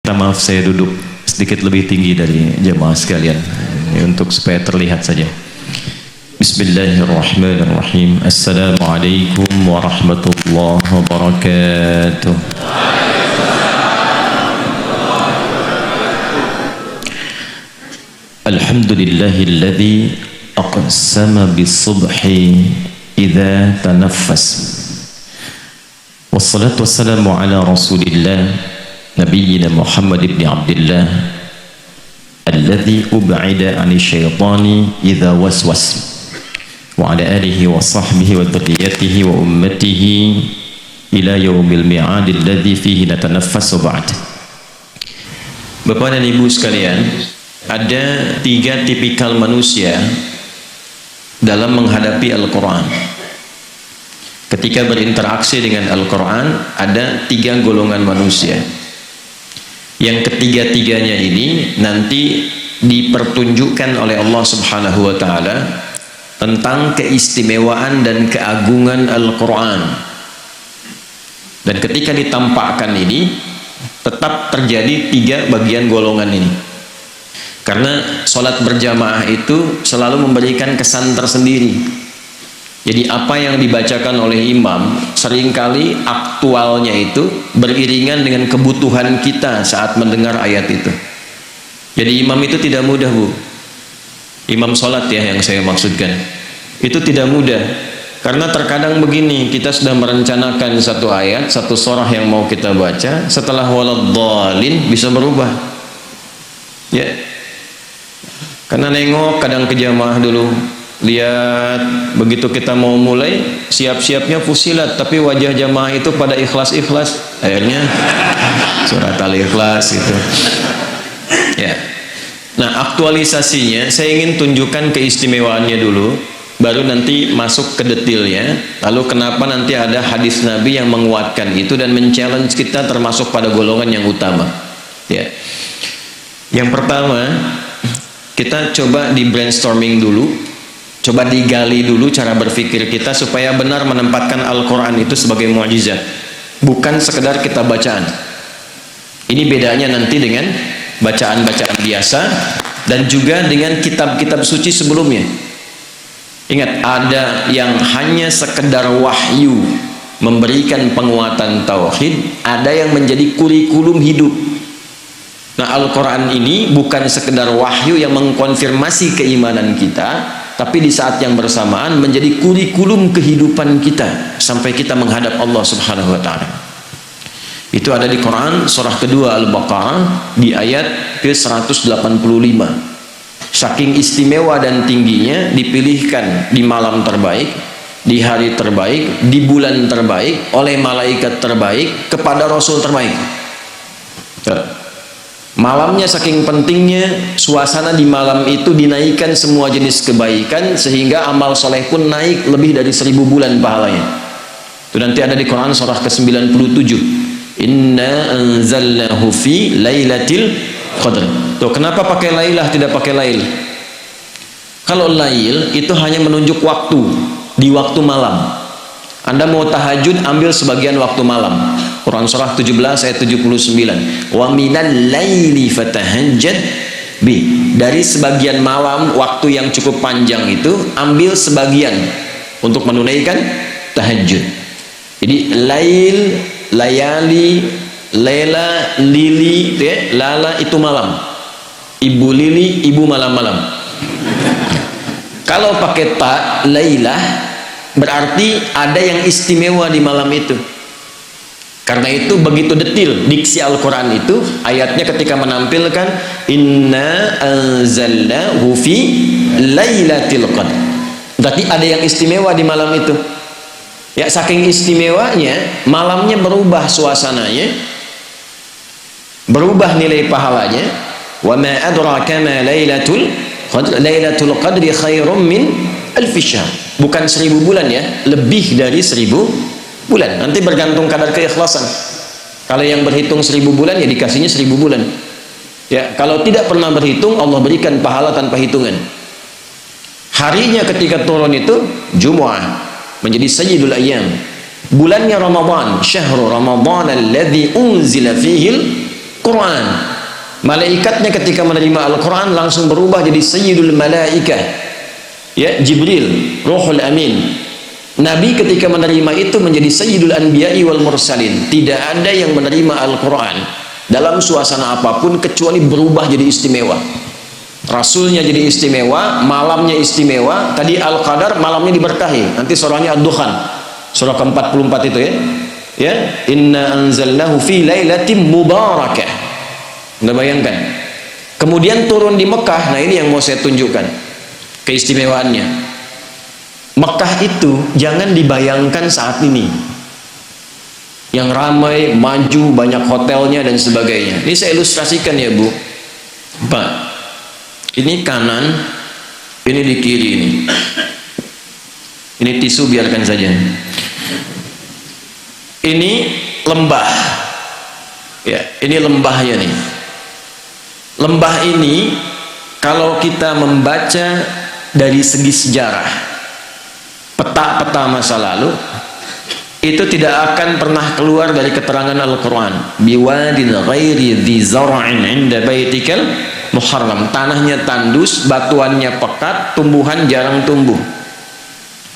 Minta maaf saya duduk sedikit lebih tinggi dari jemaah sekalian untuk supaya terlihat saja. Bismillahirrahmanirrahim. Assalamualaikum warahmatullahi wabarakatuh. Alhamdulillahilladzi aqsama bis-subhi idza tanaffas. Wassalatu wassalamu ala Rasulillah Nabiyyina Muhammad ibn Abdullah alladhi ub'ida 'ani syaitani idza waswas wa 'ala alihi wa sahbihi wa dhurriyyatihi wa ummatihi ila yaumil mi'ad alladhi fihi natanaffasu ba'd. Bapak dan Ibu sekalian, ada tiga tipikal manusia dalam menghadapi Al-Quran. Ketika berinteraksi dengan Al-Quran, ada tiga golongan manusia. Yang ketiga-tiganya ini nanti dipertunjukkan oleh Allah Subhanahu wa Ta'ala tentang keistimewaan dan keagungan Al-Quran. Dan ketika ditampakkan ini, tetap terjadi tiga bagian golongan ini. Karena sholat berjamaah itu selalu memberikan kesan tersendiri. Jadi apa yang dibacakan oleh imam seringkali aktualnya itu beriringan dengan kebutuhan kita saat mendengar ayat itu. Jadi imam itu tidak mudah, Bu. Imam sholat ya yang saya maksudkan. Itu tidak mudah. Karena terkadang begini, kita sudah merencanakan satu ayat, satu surah yang mau kita baca, setelah waladhdallin bisa berubah. Ya. Karena nengok kadang ke jamaah dulu. Lihat, begitu kita mau mulai, siap-siapnya fusilat, tapi wajah jamaah itu pada ikhlas-ikhlas. Akhirnya surat Al-Ikhlas itu. Ya. Nah, aktualisasinya saya ingin tunjukkan keistimewaannya dulu, baru nanti masuk ke detailnya. Lalu kenapa nanti ada hadis Nabi yang menguatkan itu dan men-challenge kita termasuk pada golongan yang utama. Ya. Yang pertama, kita coba di brainstorming dulu. Coba digali dulu cara berpikir kita supaya benar menempatkan Al-Quran itu sebagai mukjizat, bukan sekedar kita bacaan. Ini bedanya nanti dengan bacaan-bacaan biasa dan juga dengan kitab-kitab suci sebelumnya. Ingat, ada yang hanya sekedar wahyu memberikan penguatan tauhid, ada yang menjadi kurikulum hidup. Nah, Al-Quran ini bukan sekedar wahyu yang mengkonfirmasi keimanan kita, tapi di saat yang bersamaan menjadi kurikulum kehidupan kita sampai kita menghadap Allah Subhanahu wa Ta'ala. Itu ada di Quran surah kedua Al-Baqarah di ayat ke-185. Saking istimewa dan tingginya dipilihkan di malam terbaik, di hari terbaik, di bulan terbaik, oleh malaikat terbaik kepada Rasul terbaik. Malamnya saking pentingnya, suasana di malam itu dinaikkan semua jenis kebaikan sehingga amal soleh pun naik lebih dari 1000 bulan pahalanya. Itu nanti ada di Quran surah ke-97. Inna anzalnahu fi lailatul qadr. Tuh, kenapa pakai lailah tidak pakai lail? Kalau lail itu hanya menunjuk waktu, di waktu malam. Anda mau tahajud, ambil sebagian waktu malam. Quran surah 17 ayat 79. Wa minal laili fatahajjad bi. Dari sebagian malam, waktu yang cukup panjang itu, ambil sebagian untuk menunaikan tahajud. Jadi lail, layali, lela, lili, ya, lala itu malam. Ibu lili, ibu malam-malam. Kalau pakai ta, lailah, berarti ada yang istimewa di malam itu. Karena itu begitu detil diksi Al-Quran itu, ayatnya ketika menampilkan inna anzalnahu fi lailatul qadr, berarti ada yang istimewa di malam itu. Ya, saking istimewanya, malamnya berubah suasananya, berubah nilai pahalanya. Wa ma adraka ma lailatul qadr, lailatul qadri khairum min alfi syahr. Bukan 1000 bulan ya, lebih dari 1000 bulan. Nanti bergantung kadar keikhlasan. Kalau yang berhitung 1000 bulan ya dikasihnya 1000 bulan. Ya, kalau tidak pernah berhitung, Allah berikan pahala tanpa hitungan. Harinya ketika turun itu Jumu'ah, menjadi sayyidul ayyam. Bulannya Ramadan, syahrul Ramadan alladzi unzila fihil Quran. Malaikatnya ketika menerima Al-Quran langsung berubah jadi Sayyidul Malaikah, ya, Jibril, Ruhul Amin. Nabi ketika menerima itu menjadi Sayyidul Anbiya'i wal Mursalin. Tidak ada yang menerima Al-Quran dalam suasana apapun kecuali berubah jadi istimewa. Rasulnya jadi istimewa, malamnya istimewa. Tadi Al-Qadar, malamnya diberkahi. Nanti surahnya Ad-Dukhan, surah ke-44 itu, ya, inna anzalnahu fi lailatin mubarakah. Anda bayangkan. Kemudian turun di Mekah. Nah, ini yang mau saya tunjukkan keistimewaannya. Mekah itu jangan dibayangkan saat ini yang ramai, maju, banyak hotelnya dan sebagainya. Ini saya ilustrasikan ya Bu, Pak. Ini kanan, ini di kiri ini. Ini tisu biarkan saja. Ini lembah. Ya, ini lembahnya nih. Lembah ini kalau kita membaca dari segi sejarah, peta-peta masa lalu, itu tidak akan pernah keluar dari keterangan Al-Quran. Biwadin ghairi dzi zar'in 'inda baitikal muharram. Tanahnya tandus, batuannya pekat, tumbuhan jarang tumbuh.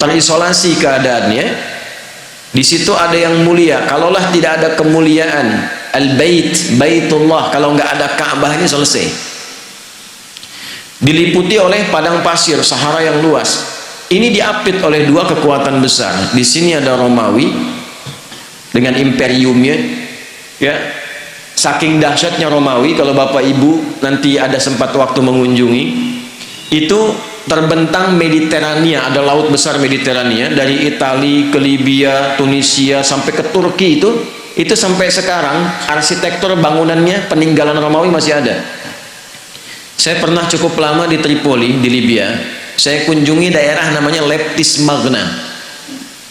Terisolasi keadaannya. Di situ ada yang mulia. Kalaulah tidak ada kemuliaan Al-Bait, Baitullah, kalau nggak ada Ka'bahnya selesai. Diliputi oleh padang pasir, Sahara yang luas. Ini diapit oleh dua kekuatan besar. Di sini ada Romawi dengan imperiumnya, ya. Saking dahsyatnya Romawi, kalau Bapak Ibu nanti ada sempat waktu mengunjungi, itu terbentang Mediterania, ada laut besar Mediterania dari Italia ke Libya, Tunisia sampai ke Turki itu sampai sekarang arsitektur bangunannya peninggalan Romawi masih ada. Saya pernah cukup lama di Tripoli di Libya. Saya kunjungi daerah namanya Leptis Magna.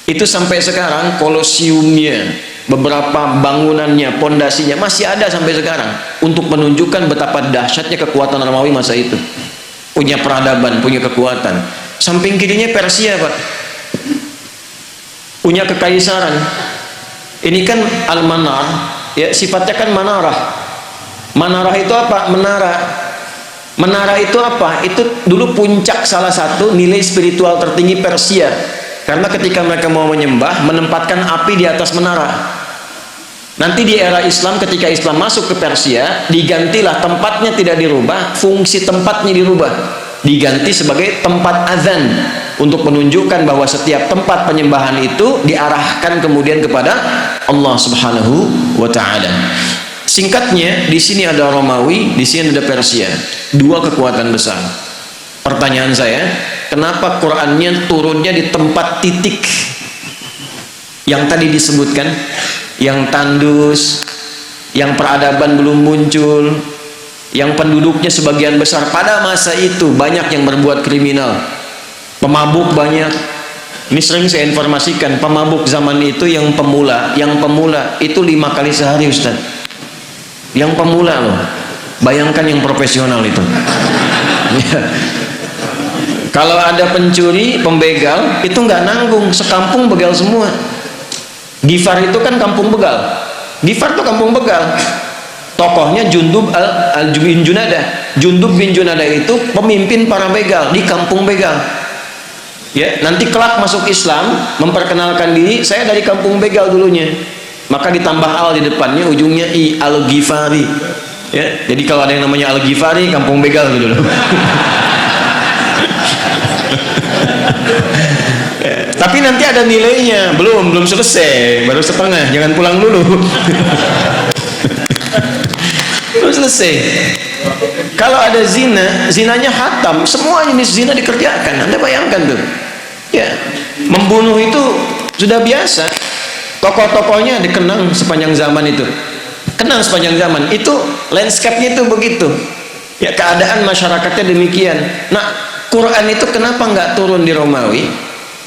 Itu sampai sekarang kolosiumnya, beberapa bangunannya, pondasinya masih ada sampai sekarang untuk menunjukkan betapa dahsyatnya kekuatan Romawi masa itu. Punya peradaban, punya kekuatan. Samping kirinya Persia, Pak. Punya kekaisaran. Ini kan Al-Manar, ya, sifatnya kan manarah. Manarah itu apa? Menara. Menara itu apa? Itu dulu puncak salah satu nilai spiritual tertinggi Persia. Karena ketika mereka mau menyembah, menempatkan api di atas menara. Nanti di era Islam, ketika Islam masuk ke Persia, digantilah, tempatnya tidak dirubah, fungsi tempatnya dirubah, diganti sebagai tempat azan, untuk menunjukkan bahwa setiap tempat penyembahan itu diarahkan kemudian kepada Allah Subhanahu wa Ta'ala. Singkatnya, di sini ada Romawi, di sini ada Persia, dua kekuatan besar. Pertanyaan saya, kenapa Qurannya turunnya di tempat titik yang tadi disebutkan, yang tandus, yang peradaban belum muncul, yang penduduknya sebagian besar pada masa itu banyak yang berbuat kriminal, pemabuk banyak. Ini sering saya informasikan, pemabuk zaman itu yang pemula itu 5 kali sehari, Ustaz. Yang pemula loh, bayangkan yang profesional itu. Kalau ada pencuri, pembegal, itu nggak nanggung, sekampung begal semua. Gifar itu kan kampung begal. Gifar itu kampung begal. Tokohnya Jundub bin Junadah. Jundub bin Junadah itu pemimpin para begal di kampung begal. Ya, nanti kelak masuk Islam, memperkenalkan diri, saya dari kampung begal dulunya. Maka ditambah al di depannya, ujungnya i, Al-Ghifari. Ya, jadi kalau ada yang namanya Al-Ghifari, kampung begal gitu loh. Ya, tapi nanti ada nilainya, belum selesai, baru setengah, jangan pulang dulu. Belum selesai. Kalau ada zina, zinanya hatam, semua jenis zina dikerjakan. Anda bayangkan tuh, ya, membunuh itu sudah biasa. Tokoh-tokohnya dikenang sepanjang zaman itu, kenang sepanjang zaman itu, landscape-nya itu begitu. Ya, keadaan masyarakatnya demikian. Nah, Quran itu kenapa nggak turun di Romawi?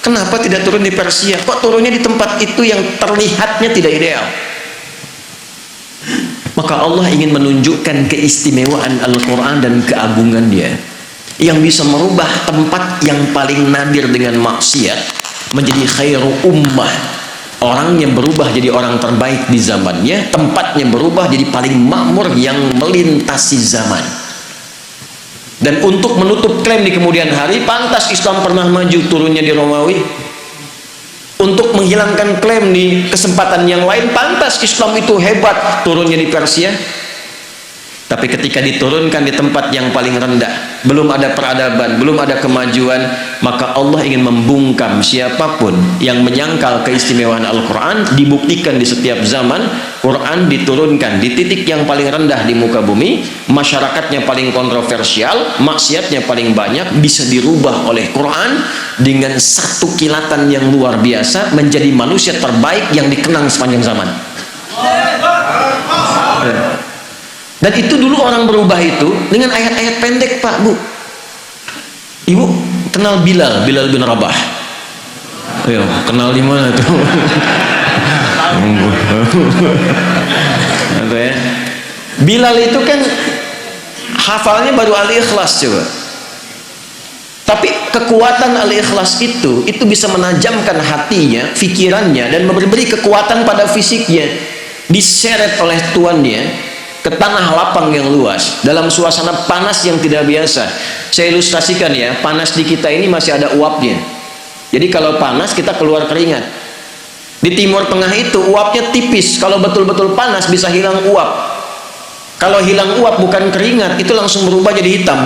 Kenapa tidak turun di Persia? Kok turunnya di tempat itu yang terlihatnya tidak ideal? Maka Allah ingin menunjukkan keistimewaan Al-Quran dan keagungan dia, yang bisa merubah tempat yang paling nadir dengan maksiat menjadi khairu ummah, Orangnya berubah jadi orang terbaik di zamannya, tempatnya berubah jadi paling makmur yang melintasi zaman. Dan untuk menutup klaim di kemudian hari, pantas Islam pernah maju turunnya di Romawi. Untuk menghilangkan klaim di kesempatan yang lain, pantas Islam itu hebat turunnya di Persia. Tapi ketika diturunkan di tempat yang paling rendah, belum ada peradaban, belum ada kemajuan, maka Allah ingin membungkam siapapun yang menyangkal keistimewaan Al-Quran. Dibuktikan di setiap zaman, Quran diturunkan di titik yang paling rendah di muka bumi, masyarakatnya paling kontroversial, maksiatnya paling banyak, bisa dirubah oleh Quran dengan satu kilatan yang luar biasa, menjadi manusia terbaik yang dikenang sepanjang zaman. Dan itu dulu orang berubah itu dengan ayat-ayat pendek, Pak, Bu. Ibu kenal Bilal bin Rabah? Ayo, kenal di mana tuh? Ya. Bilal itu kan hafalnya baru Al-Ikhlas coba. Tapi kekuatan Al-Ikhlas itu bisa menajamkan hatinya, pikirannya, dan memberi kekuatan pada fisiknya. Diseret oleh tuannya ke tanah lapang yang luas dalam suasana panas yang tidak biasa. Saya ilustrasikan ya, panas di kita ini masih ada uapnya. Jadi kalau panas kita keluar keringat. Di Timur Tengah itu uapnya tipis, kalau betul-betul panas bisa hilang uap. Kalau hilang uap bukan keringat, itu langsung berubah jadi hitam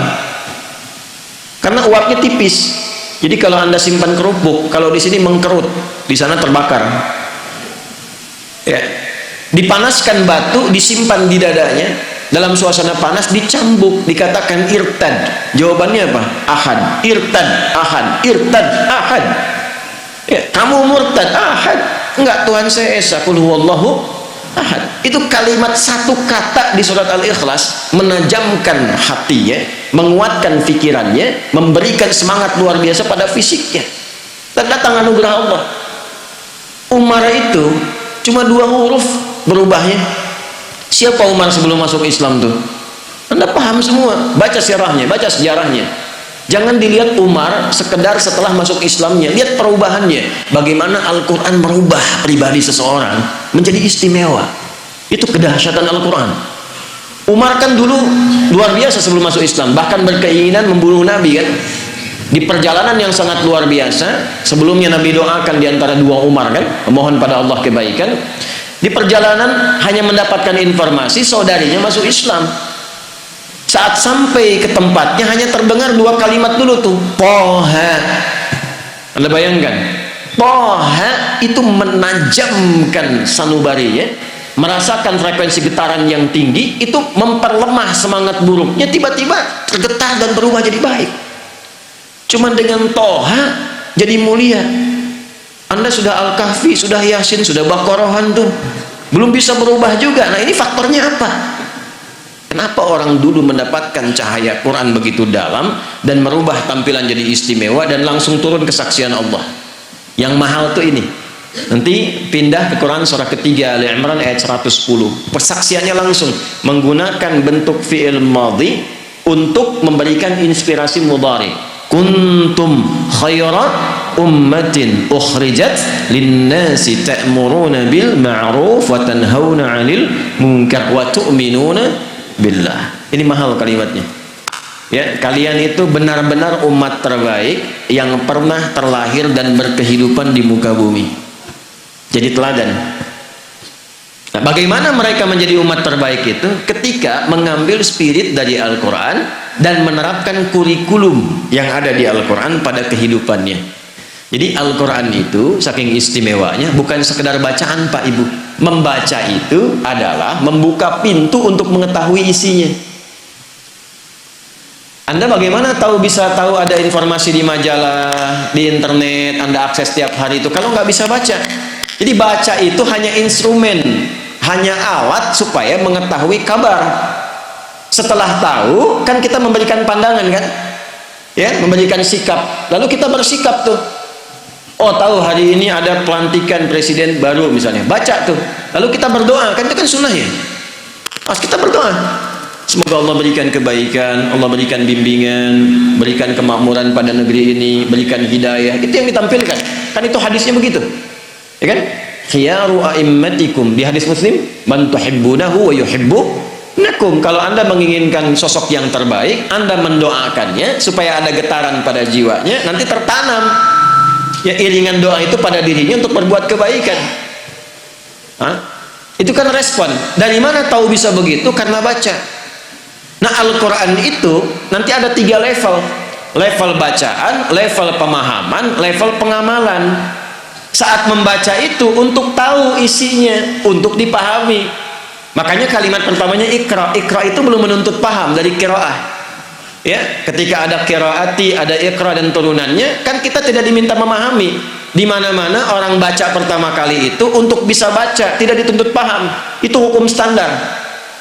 karena uapnya tipis. Jadi kalau Anda simpan kerupuk, kalau di sini mengkerut, di sana terbakar ya. Dipanaskan batu, disimpan di dadanya dalam suasana panas, dicambuk, dikatakan irtad. Jawabannya apa? Ahad. Irtad, ahad. Irtad, ahad. Ya, kamu murtad, ahad. Enggak, Tuhan saya esa, qul huwallahu ahad. Itu kalimat satu kata di surat Al-Ikhlas menajamkan hatinya, menguatkan pikirannya, memberikan semangat luar biasa pada fisiknya. Dan datang anugerah Allah. Umar itu cuma 2 huruf berubahnya. Siapa Umar sebelum masuk Islam tuh? Anda paham semua, baca sirahnya, baca sejarahnya. Jangan dilihat Umar sekedar setelah masuk Islamnya, lihat perubahannya. Bagaimana Al-Quran merubah pribadi seseorang menjadi istimewa. Itu kedahsyatan Al-Quran. Umar kan dulu luar biasa sebelum masuk Islam, bahkan berkeinginan membunuh Nabi kan. Di perjalanan yang sangat luar biasa, sebelumnya Nabi doakan diantara 2 Umar kan, memohon pada Allah kebaikan. Di perjalanan hanya mendapatkan informasi saudarinya masuk Islam. Saat sampai ke tempatnya hanya terdengar 2 kalimat dulu tuh, Toha. Anda bayangkan, Toha itu menajamkan sanubari ya, merasakan frekuensi getaran yang tinggi, itu memperlemah semangat buruknya, tiba-tiba tergetar dan berubah jadi baik. Cuman dengan Toha jadi mulia. Anda sudah Al-Kahfi, sudah Yasin, sudah Baqarahan tuh, belum bisa berubah juga. Nah, ini faktornya apa? Kenapa orang dulu mendapatkan cahaya Quran begitu dalam dan merubah tampilan jadi istimewa dan langsung turun kesaksian Allah? Yang mahal tuh ini. Nanti pindah ke Quran surah ketiga Ali Imran ayat 110. Persaksiannya langsung menggunakan bentuk fi'il madhi untuk memberikan inspirasi mudhari. Kuntum khairat ummatin ukhrijat linnasi ta'muruna bil ma'ruf wa tanhauna 'anil munkar wa tu'minuna billah. Ini mahal kalimatnya. Ya, kalian itu benar-benar umat terbaik yang pernah terlahir dan berkehidupan di muka bumi. Jadi teladan. Nah, bagaimana mereka menjadi umat terbaik itu? Ketika mengambil spirit dari Al-Quran dan menerapkan kurikulum yang ada di Al-Quran pada kehidupannya. Jadi Al-Quran itu saking istimewanya bukan sekedar bacaan, Pak Ibu. Membaca itu adalah membuka pintu untuk mengetahui isinya. Anda bagaimana bisa tahu ada informasi di majalah, di internet, Anda akses setiap hari itu kalau nggak bisa baca? Jadi baca itu hanya instrumen, hanya alat supaya mengetahui kabar. Setelah tahu, kan kita memberikan pandangan kan? Ya, memberikan sikap. Lalu kita bersikap tuh. Oh, tahu hari ini ada pelantikan presiden baru misalnya. Baca tuh. Lalu kita berdoa, kan itu kan sunnah ya. Pas kita berdoa, semoga Allah berikan kebaikan, Allah berikan bimbingan, berikan kemakmuran pada negeri ini, berikan hidayah. Itu yang ditampilkan. Kan itu hadisnya begitu. Ya kan? khiyaru a'immatikum, di hadis Muslim, man tuhibbunahu wa yuhibbunakum. Kalau Anda menginginkan sosok yang terbaik, Anda mendoakannya supaya ada getaran pada jiwanya, nanti tertanam ya iringan doa itu pada dirinya untuk berbuat kebaikan. Hah? Itu kan respon. Dari mana tahu bisa begitu? Karena baca. Nah, Al-Quran itu nanti ada 3 level. Level bacaan, level pemahaman, level pengamalan. Saat membaca itu untuk tahu isinya, untuk dipahami. Makanya kalimat pertamanya ikra. Ikra itu belum menuntut paham dari qiraah. Ya, ketika ada qiraati, ada ikra dan turunannya, kan kita tidak diminta memahami. Di mana-mana orang baca pertama kali itu untuk bisa baca, tidak dituntut paham. Itu hukum standar.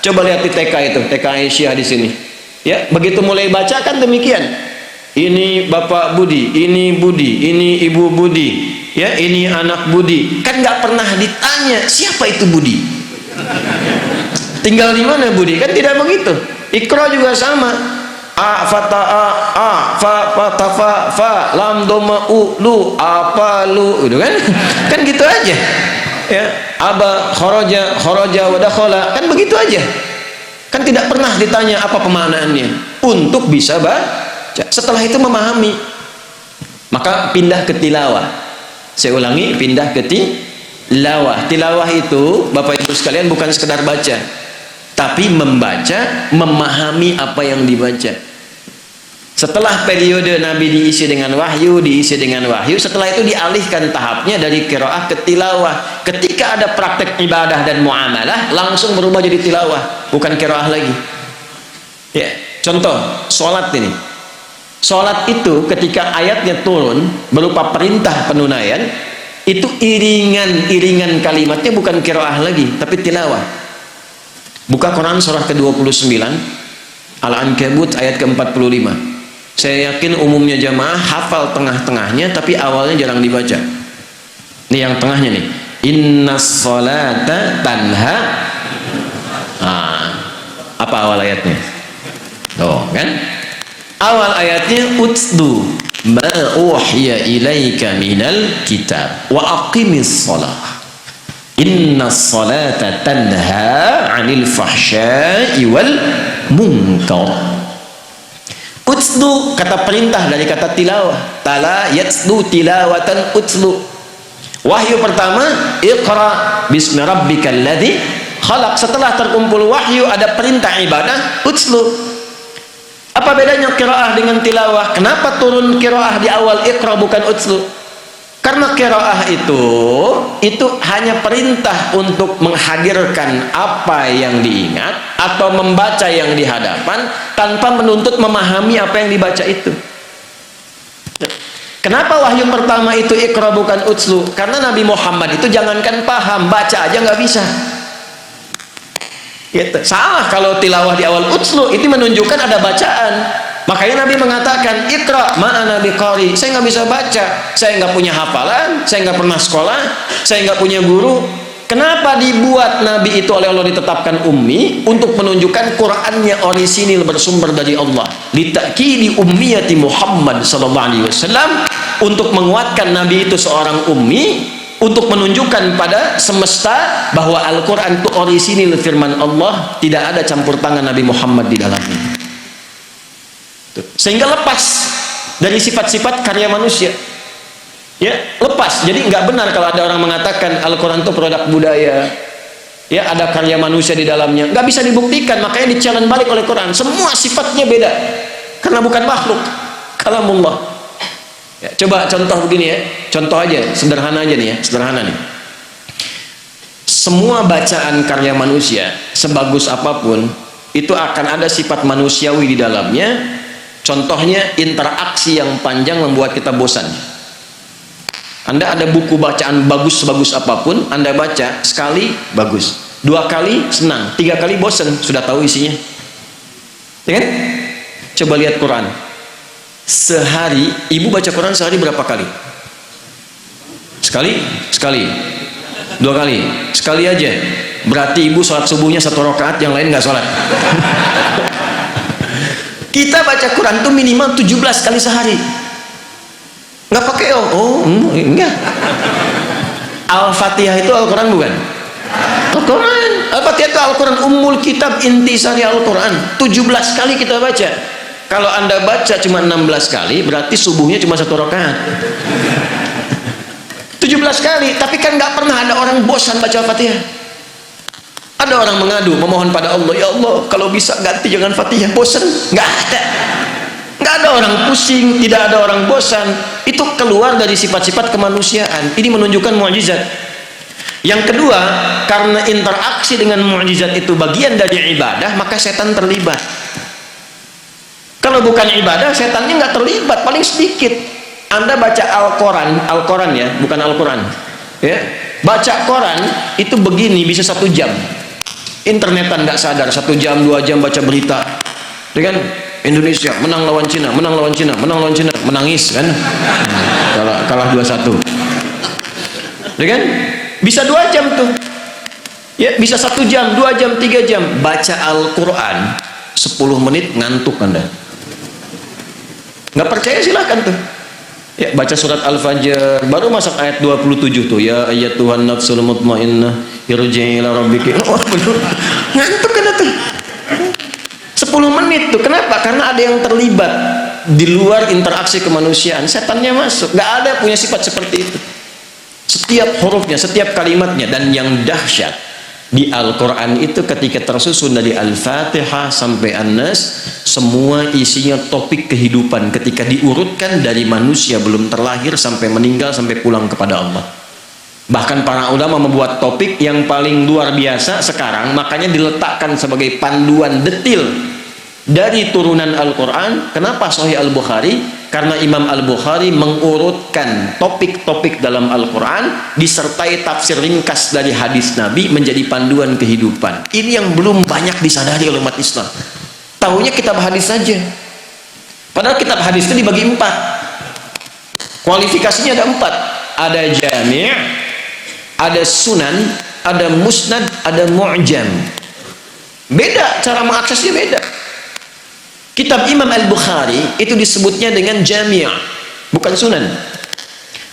Coba lihat di TK itu, TK Aisyah di sini. Ya, begitu mulai baca kan demikian. Ini Bapak Budi, ini Budi, ini Ibu Budi, ya, ini anak Budi. Kan nggak pernah ditanya siapa itu Budi. Tinggal di mana Budi? Kan tidak begitu. Ikra juga sama. A fata a fa fata fa lam doma u lu apa lu, gitu kan? Kan gitu aja. Ya, aba kharaja wa dakhala, kan begitu aja. Kan tidak pernah ditanya apa pemaknaannya untuk bisa baca. Setelah itu memahami, maka pindah ke tilawah. Saya ulangi, pindah ke tilawah. Tilawah itu Bapak Ibu sekalian bukan sekedar baca, tapi membaca, memahami apa yang dibaca. Setelah periode Nabi diisi dengan wahyu, setelah itu dialihkan tahapnya dari qiraah ke tilawah. Ketika ada praktek ibadah dan muamalah, langsung berubah jadi tilawah, bukan qiraah lagi. Ya, contoh sholat ini. Sholat itu ketika ayatnya turun berupa perintah penunaian, itu iringan kalimatnya bukan qiraah lagi, tapi tilawah. Buka Quran surah ke-29 Al-Ankabut ayat ke-45. Saya yakin umumnya jamaah hafal tengah-tengahnya, tapi awalnya jarang dibaca. Ini yang tengahnya nih. Innas sholata tanha. Apa awal ayatnya? Oh, kan? Awal ayatnya utsdu ma uhiya ilaika minal kitab wa aqimis shalah innas salata tanha 'anil fahsya'i wal munkar. Utsdu kata perintah dari kata tilawah. Tala yatsdu tilawatan utsdu. Wahyu pertama iqra bismi rabbikal ladzi khalaq. Setelah terkumpul wahyu ada perintah ibadah utsdu. Apa bedanya qiraah dengan tilawah? Kenapa turun qiraah di awal iqra bukan utslu? Karena qiraah itu hanya perintah untuk menghadirkan apa yang diingat atau membaca yang di hadapan tanpa menuntut memahami apa yang dibaca itu. Kenapa wahyu pertama itu iqra bukan utslu? Karena Nabi Muhammad itu jangankan paham, baca aja nggak bisa. Gitu. Salah kalau tilawah di awal utslu, itu menunjukkan ada bacaan. Makanya Nabi mengatakan ikra ma'ana biqari. Saya nggak bisa baca, saya nggak punya hafalan, saya nggak pernah sekolah, saya nggak punya guru. Kenapa dibuat Nabi itu oleh Allah ditetapkan ummi? Untuk menunjukkan Qurannya orisinil, bersumber dari Allah. Litakidi ummiyati Muhammad sallallahu alaihi wasallam, untuk menguatkan Nabi itu seorang ummi, untuk menunjukkan pada semesta bahwa Al-Quran itu orisinil firman Allah, tidak ada campur tangan Nabi Muhammad di dalamnya. Sehingga lepas dari sifat-sifat karya manusia. Ya, lepas. Jadi nggak benar kalau ada orang mengatakan Al-Quran itu produk budaya. Ya, ada karya manusia di dalamnya. Nggak bisa dibuktikan, makanya di-challenge balik oleh Quran. Semua sifatnya beda. Karena bukan makhluk. Kalamullah. Ya, coba contoh begini ya, contoh aja, sederhana aja nih ya, sederhana nih. Semua bacaan karya manusia, sebagus apapun, itu akan ada sifat manusiawi di dalamnya. Contohnya interaksi yang panjang membuat kita bosan. Anda ada buku bacaan bagus sebagus apapun, Anda baca sekali bagus, 2 kali senang, 3 kali bosan, sudah tahu isinya. Ya kan? Coba lihat Quran. Sehari, ibu baca Quran sehari berapa kali? Sekali? 2 kali? Sekali aja. Berarti ibu sholat subuhnya 1 rakaat, yang lain nggak sholat. Kita baca Quran tuh minimal 17 kali sehari. Nggak pakai enggak. Al-Fatihah itu Al-Quran bukan? Al-Quran. Al-Fatihah itu Al-Quran, ummul kitab, intisari Al-Quran. 17 kali kita baca. Kalau anda baca cuma 16 kali, berarti subuhnya cuma 1 rakaat. 17 kali, tapi kan nggak pernah ada orang bosan baca Al-Fatihah. Ada orang mengadu, memohon pada Allah, ya Allah, kalau bisa ganti jangan Fatihah, bosan. Nggak ada. Nggak ada orang pusing, tidak ada orang bosan. Itu keluar dari sifat-sifat kemanusiaan. Ini menunjukkan mukjizat. Yang kedua, karena interaksi dengan mukjizat itu bagian dari ibadah, maka setan terlibat. Kalau bukan ibadah, setannya nggak terlibat, paling sedikit. Anda baca Al-Quran ya, bukan Al-Quran ya. Baca Quran itu begini bisa 1 jam. Internetan nggak sadar, 1 jam 2 jam baca berita, ya kan? Indonesia menang lawan Cina, menang lawan Cina, menang lawan Cina, menangis kan? Kalah 2-1, ya kan? Bisa 2 jam tuh, ya bisa 1 jam, 2 jam, 3 jam baca Al-Quran. 10 menit ngantuk Anda. Nggak percaya silahkan tuh. Ya, baca surat Al-Fajr, baru masuk ayat 27 tuh, ya ayat Tuhan nafsul mutmainnah irji'i ila rabbiki. Oh, ngantuk kan tuh. 10 menit tuh. Kenapa? Karena ada yang terlibat di luar interaksi kemanusiaan. Setannya masuk. Nggak ada punya sifat seperti itu. Setiap hurufnya, setiap kalimatnya. Dan yang dahsyat di Al-Quran itu ketika tersusun dari Al-Fatihah sampai An-Nas, semua isinya topik kehidupan ketika diurutkan dari manusia belum terlahir sampai meninggal sampai pulang kepada Allah. Bahkan para ulama membuat topik yang paling luar biasa sekarang, makanya diletakkan sebagai panduan detil dari turunan Al-Quran. Kenapa Sahih Al-Bukhari? Karena Imam Al-Bukhari mengurutkan topik-topik dalam Al-Quran disertai tafsir ringkas dari hadis Nabi menjadi panduan kehidupan. Ini yang belum banyak disadari oleh umat Islam. Tahunya kitab hadis saja. Padahal kitab hadis itu dibagi 4. Kualifikasinya ada 4. Ada jami', ada sunan, ada musnad, ada mu'jam. Beda, cara mengaksesnya beda. Kitab Imam Al-Bukhari itu disebutnya dengan jami', bukan sunan.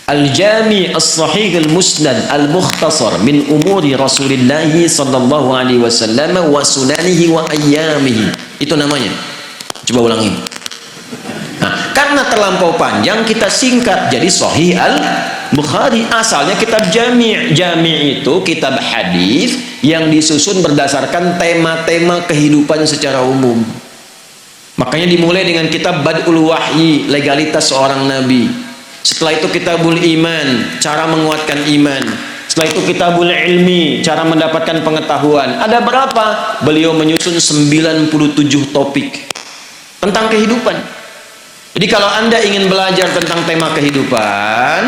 Al-Jami' As-Sahih Al-Musnad Al-Mukhtasar min umuri Rasulillah sallallahu alaihi wasallam wa sunanihi wa ayyamihi. Itu namanya. Coba ulangi. Nah, karena terlampau panjang kita singkat jadi Sahih Al-Bukhari. Asalnya kitab Jami'. Jami' itu kitab hadis yang disusun berdasarkan tema-tema kehidupan secara umum. Makanya dimulai dengan kitab Bad'ul Wahyi, legalitas seorang nabi. Setelah itu kitabul iman, cara menguatkan iman. Setelah itu kitabul ilmi, cara mendapatkan pengetahuan. Ada berapa? Beliau menyusun 97 topik tentang kehidupan. Jadi kalau Anda ingin belajar tentang tema kehidupan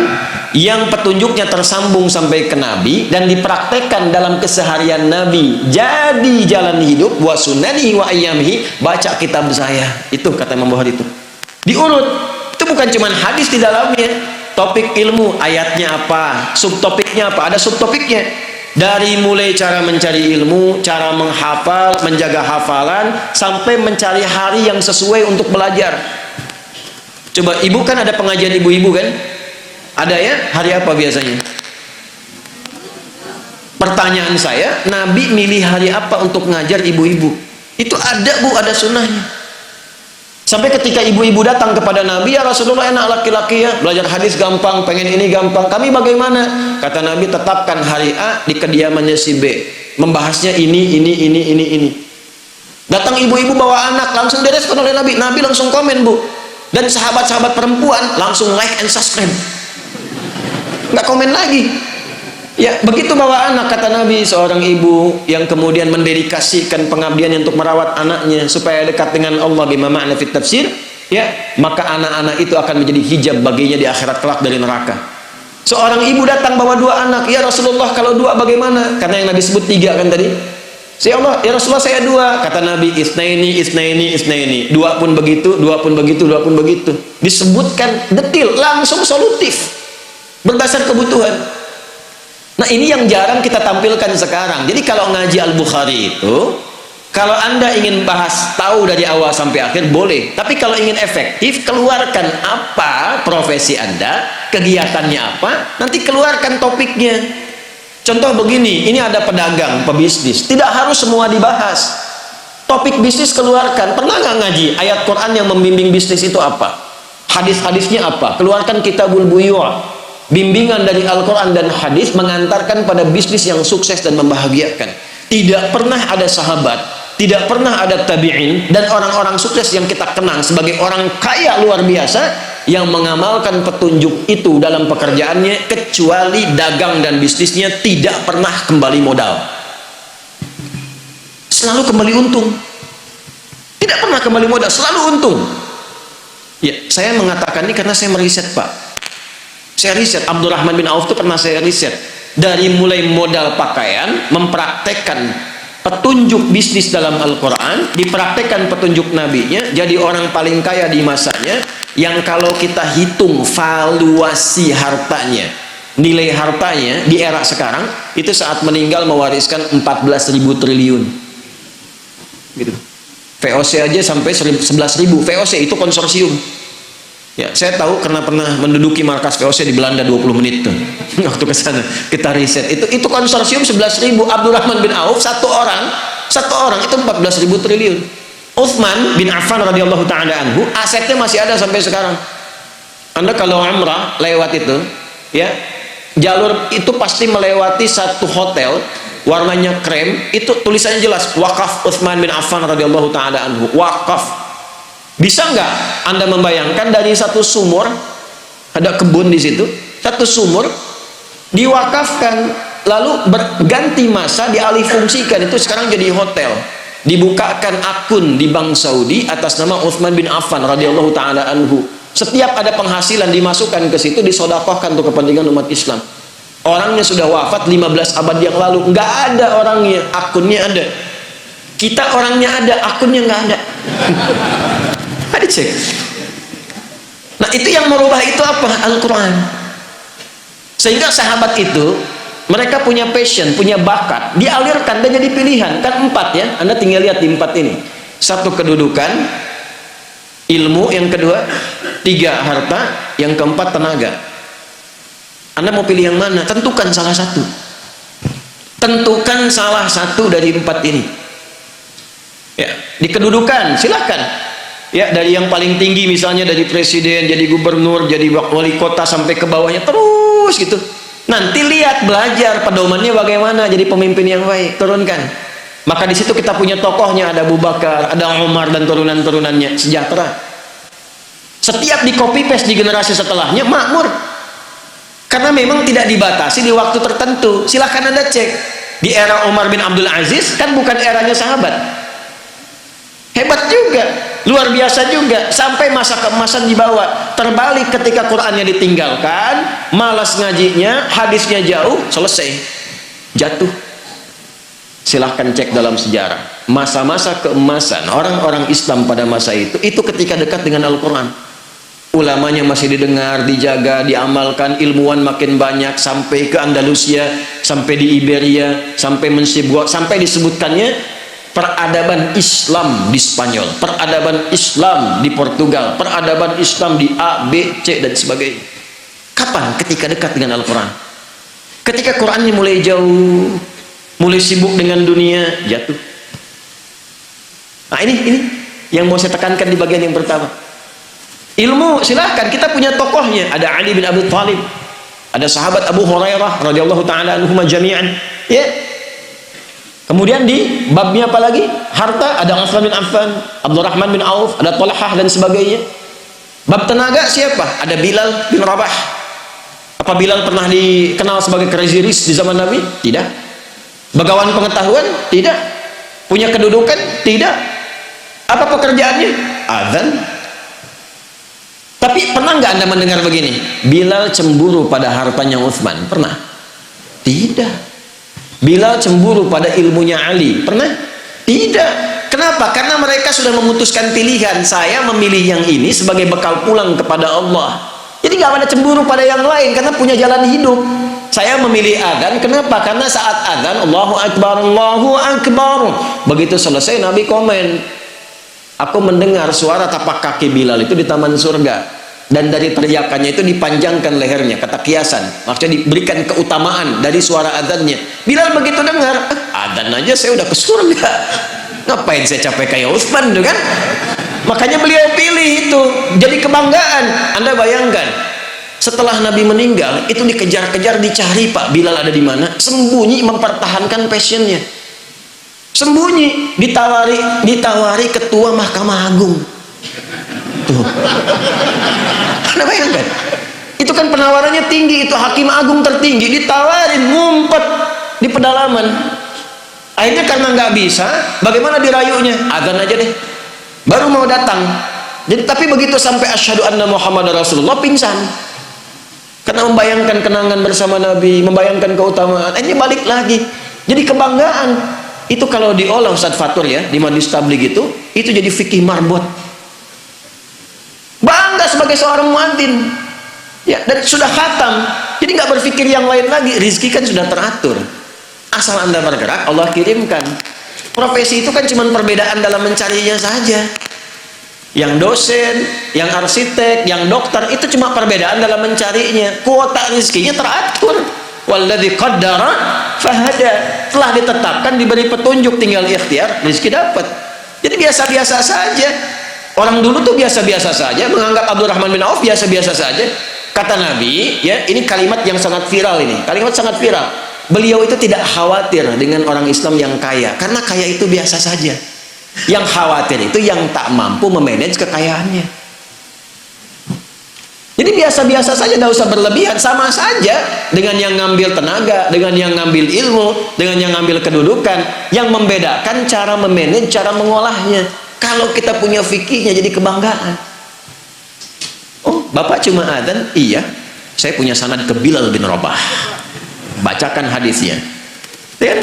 yang petunjuknya tersambung sampai ke Nabi dan dipraktekkan dalam keseharian Nabi jadi jalan hidup, wa sunani wa ayyamihi, baca kitab saya. Itu kata Imam Bukhari itu. Diurut. Itu bukan cuma hadis di dalamnya. Topik ilmu, ayatnya apa, subtopiknya apa, ada subtopiknya. Dari mulai cara mencari ilmu, cara menghafal, menjaga hafalan, sampai mencari hari yang sesuai untuk belajar. Coba, ibu kan ada pengajian ibu-ibu kan? Ada ya? Hari apa biasanya? Pertanyaan saya, Nabi milih hari apa untuk ngajar ibu-ibu? Itu ada bu, ada sunnahnya. Sampai ketika ibu-ibu datang kepada Nabi, ya Rasulullah, enak laki-laki ya, belajar hadis gampang, pengen ini gampang, kami bagaimana? Kata Nabi, tetapkan hari A di kediamannya si B, membahasnya ini. Datang ibu-ibu bawa anak, langsung direspon oleh Nabi. Nabi langsung komen bu. Dan sahabat-sahabat perempuan langsung like and subscribe, nggak komen lagi. Ya begitu bawa anak, kata Nabi, seorang ibu yang kemudian mendedikasikan pengabdiannya untuk merawat anaknya supaya dekat dengan Allah, bima ma'na fit tafsir, ya maka anak-anak itu akan menjadi hijab baginya di akhirat kelak dari neraka. Seorang ibu datang bawa 2 anak, ya Rasulullah kalau 2 bagaimana? Karena yang Nabi sebut 3 kan tadi. Ya Allah, ya Rasulullah saya 2. Kata Nabi, isnaini. 2 pun begitu, 2 pun begitu, 2 pun begitu. Disebutkan detil, langsung solutif, berdasar kebutuhan. Nah ini yang jarang kita tampilkan sekarang. Jadi kalau ngaji Al-Bukhari itu, kalau Anda ingin bahas tahu dari awal sampai akhir boleh. Tapi kalau ingin efektif, keluarkan apa profesi Anda, kegiatannya apa, nanti keluarkan topiknya. Contoh begini, ini ada pedagang, pebisnis, tidak harus semua dibahas. Topik bisnis keluarkan. Pernah nggak ngaji ayat Quran yang membimbing bisnis itu apa? Hadis-hadisnya apa? Keluarkan Kitabul Buyu'. Bimbingan dari Al-Quran dan hadis mengantarkan pada bisnis yang sukses dan membahagiakan. Tidak pernah ada sahabat, tidak pernah ada tabi'in dan orang-orang sukses yang kita kenang sebagai orang kaya luar biasa yang mengamalkan petunjuk itu dalam pekerjaannya, kecuali dagang dan bisnisnya tidak pernah kembali modal, selalu kembali untung. Tidak pernah kembali modal, selalu untung. Ya, saya mengatakan ini karena saya meriset, Pak. Saya riset, Abdurrahman bin Auf itu pernah saya riset. Dari mulai modal pakaian, mempraktekkan petunjuk bisnis dalam Al-Quran, dipraktekkan petunjuk nabinya, jadi orang paling kaya di masanya, yang kalau kita hitung valuasi hartanya, nilai hartanya di era sekarang, itu saat meninggal mewariskan 14.000 triliun. Gitu. VOC aja sampai 11.000. VOC itu konsorsium. Ya, saya tahu karena pernah menduduki markas VOC di Belanda 20 menit tuh. Waktu ke sana kita riset. Itu konsorsium 11.000. Abdurrahman bin Auf satu orang itu 14.000 triliun. Utsman bin Affan radhiyallahu taala anhu asetnya masih ada sampai sekarang. Anda kalau umrah lewat itu, ya, jalur itu pasti melewati satu hotel warnanya krem, itu tulisannya jelas wakaf Utsman bin Affan radhiyallahu taala anhu, wakaf. Bisa nggak Anda membayangkan dari satu sumur, ada kebun di situ, satu sumur diwakafkan, lalu berganti masa dialih fungsikan, itu sekarang jadi hotel. Dibukakan akun di Bank Saudi atas nama Utsman bin Affan radhiyallahu taala anhu. Setiap ada penghasilan dimasukkan ke situ, disedekahkan untuk kepentingan umat Islam. Orangnya sudah wafat 15 abad yang lalu, nggak ada orangnya, akunnya ada. Kita orangnya ada, akunnya nggak ada. Ada cek. Nah, itu yang merubah itu apa? Al-Quran. Sehingga sahabat itu mereka punya passion, punya bakat, dialirkan dan jadi pilihan. Kan 4 ya, Anda tinggal lihat di 4 ini. 1 kedudukan, ilmu, yang kedua 3 harta, yang keempat tenaga. Anda mau pilih yang mana? Tentukan salah satu. Tentukan salah satu dari 4 ini. Ya, di kedudukan silakan. Ya, dari yang paling tinggi misalnya dari presiden, jadi gubernur, jadi wali kota sampai ke bawahnya terus gitu. Nanti lihat, belajar pedomannya bagaimana jadi pemimpin yang baik, turunkan. Maka di situ kita punya tokohnya, ada Abu Bakar, ada Umar dan turunan-turunannya, sejahtera. Setiap di copy paste di generasi setelahnya makmur. Karena memang tidak dibatasi di waktu tertentu. Silahkan Anda cek. Di era Umar bin Abdul Aziz kan bukan eranya sahabat. Hebat juga, luar biasa juga, sampai masa keemasan dibawa. Terbalik ketika Qurannya ditinggalkan, malas ngajinya, hadisnya jauh, selesai, jatuh. Silahkan cek dalam sejarah masa-masa keemasan orang-orang Islam pada masa itu ketika dekat dengan Al-Quran. Ulamanya masih didengar, dijaga, diamalkan, ilmuwan makin banyak, sampai ke Andalusia, sampai di Iberia, sampai Mensibwa, sampai disebutkannya peradaban Islam di Spanyol, peradaban Islam di Portugal, peradaban Islam di A, B, C dan sebagainya. Kapan? Ketika dekat dengan Al-Quran. Ketika Qurannya mulai jauh, mulai sibuk dengan dunia, jatuh. Nah, ini yang mau saya tekankan di bagian yang pertama. Ilmu silahkan, kita punya tokohnya, ada Ali bin Abi Thalib, ada sahabat Abu Hurairah radhiyallahu taala anhum jami'an, ya. Kemudian di babnya apa lagi? Harta, ada Utsman bin Affan, Abdurrahman bin Auf, ada Talhah dan sebagainya. Bab tenaga siapa? Ada Bilal bin Rabah. Apa Bilal pernah dikenal sebagai crazy rich di zaman Nabi? Tidak. Bagawan pengetahuan? Tidak. Punya kedudukan? Tidak. Apa pekerjaannya? Adzan. Tapi pernah nggak Anda mendengar begini? Bilal cemburu pada hartanya Utsman? Pernah? Tidak. Bilal cemburu pada ilmunya Ali? Pernah? Tidak. Kenapa? Karena mereka sudah memutuskan pilihan. Saya memilih yang ini sebagai bekal pulang kepada Allah. Jadi nggak ada cemburu pada yang lain karena punya jalan hidup. Saya memilih adzan. Kenapa? Karena saat adzan Allahu Akbar, Allahu Akbar, begitu selesai Nabi komen, aku mendengar suara tapak kaki Bilal itu di taman surga. dan dari teriakannya itu dipanjangkan lehernya, kata kiasan, maksudnya diberikan keutamaan dari suara adzannya. Bilal begitu dengar, adzan aja saya udah ke surga, ngapain saya capek kayak Utsman tuh kan. Makanya beliau pilih itu jadi kebanggaan. Anda bayangkan, setelah Nabi meninggal itu dikejar-kejar, dicari Pak Bilal ada di mana, sembunyi mempertahankan passionnya, sembunyi, ditawari ketua Mahkamah Agung. Tuh. Anda bayangkan, itu kan penawarannya tinggi, itu hakim agung tertinggi, ditawarin ngumpet di pedalaman. Akhirnya karena nggak bisa, bagaimana dirayunya? Adzan aja deh, baru mau datang. Jadi tapi begitu sampai asyhadu anna Muhammad Rasulullah, pingsan karena membayangkan kenangan bersama Nabi, membayangkan keutamaan. Akhirnya balik lagi. Jadi kebanggaan itu kalau diolah Ustadz Fatur ya di Majlis Tabligh itu jadi fikih marbot. Bangga sebagai seorang muadzin ya, dan sudah khatam, jadi nggak berpikir yang lain lagi. Rizki kan sudah teratur, asal Anda bergerak Allah kirimkan. Profesi itu kan cuma perbedaan dalam mencarinya saja. Yang dosen, yang arsitek, yang dokter, itu cuma perbedaan dalam mencarinya. Kuota rizkinya teratur. Walladzi qaddara fahada, telah ditetapkan, diberi petunjuk, tinggal ikhtiar, rizki dapat. Jadi biasa-biasa saja. Orang dulu tuh biasa-biasa saja, menganggap Abdurrahman bin Auf biasa-biasa saja. Kata Nabi, ya, ini kalimat yang sangat viral ini. Kalimat sangat viral. Beliau itu tidak khawatir dengan orang Islam yang kaya, karena kaya itu biasa saja. Yang khawatir itu yang tak mampu memanage kekayaannya. Jadi biasa-biasa saja, tidak usah berlebihan. Sama saja dengan yang ngambil tenaga, dengan yang ngambil ilmu, dengan yang ngambil kedudukan. Yang membedakan cara memanage, cara mengolahnya. Kalau kita punya fikihnya jadi kebanggaan. Oh, Bapak cuma adzan? Iya, saya punya sanad ke Bilal bin Rabah, bacakan hadisnya ya,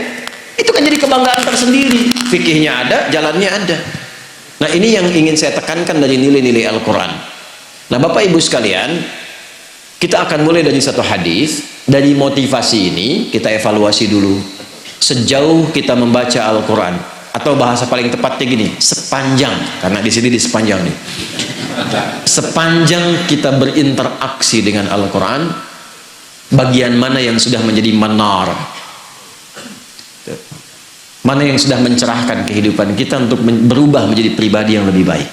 itu kan jadi kebanggaan tersendiri. Fikihnya ada, jalannya ada. Nah, ini yang ingin saya tekankan dari nilai-nilai Al-Quran. Nah, Bapak Ibu sekalian, kita akan mulai dari satu hadis. Dari motivasi ini kita evaluasi dulu sejauh kita membaca Al-Quran, atau bahasa paling tepatnya gini, sepanjang, karena di sini di sepanjang nih, sepanjang kita berinteraksi dengan Al-Quran, bagian mana yang sudah menjadi manar, mana yang sudah mencerahkan kehidupan kita untuk berubah menjadi pribadi yang lebih baik.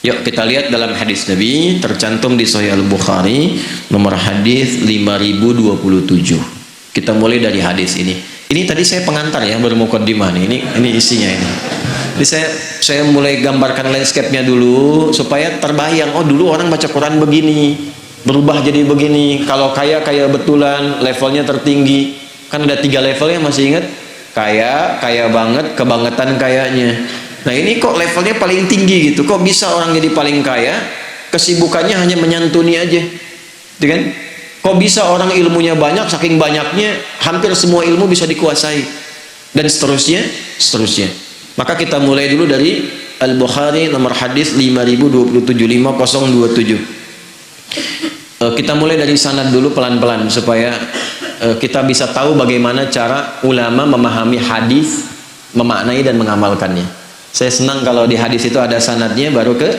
Yuk kita lihat dalam hadis Nabi tercantum di Sahih Al-Bukhari nomor hadis 5027. Kita mulai dari hadis ini. Ini tadi saya pengantar ya, baru mukaddimah nih. Ini isinya ini. Jadi saya mulai gambarkan landscape-nya dulu supaya terbayang, oh dulu orang baca Quran begini, berubah jadi begini. Kalau kaya betulan, levelnya tertinggi. Kan ada 3 levelnya, masih ingat? Kaya banget, kebangetan kayanya. Nah, ini kok levelnya paling tinggi gitu. Kok bisa orang jadi paling kaya? Kesibukannya hanya menyantuni aja. Gitu kan? Kok bisa orang ilmunya banyak, saking banyaknya hampir semua ilmu bisa dikuasai, dan seterusnya. Maka kita mulai dulu dari Al-Bukhari nomor hadis 5027. Kita mulai dari sanad dulu pelan-pelan supaya kita bisa tahu bagaimana cara ulama memahami hadis, memaknai dan mengamalkannya. Saya senang kalau di hadis itu ada sanadnya baru ke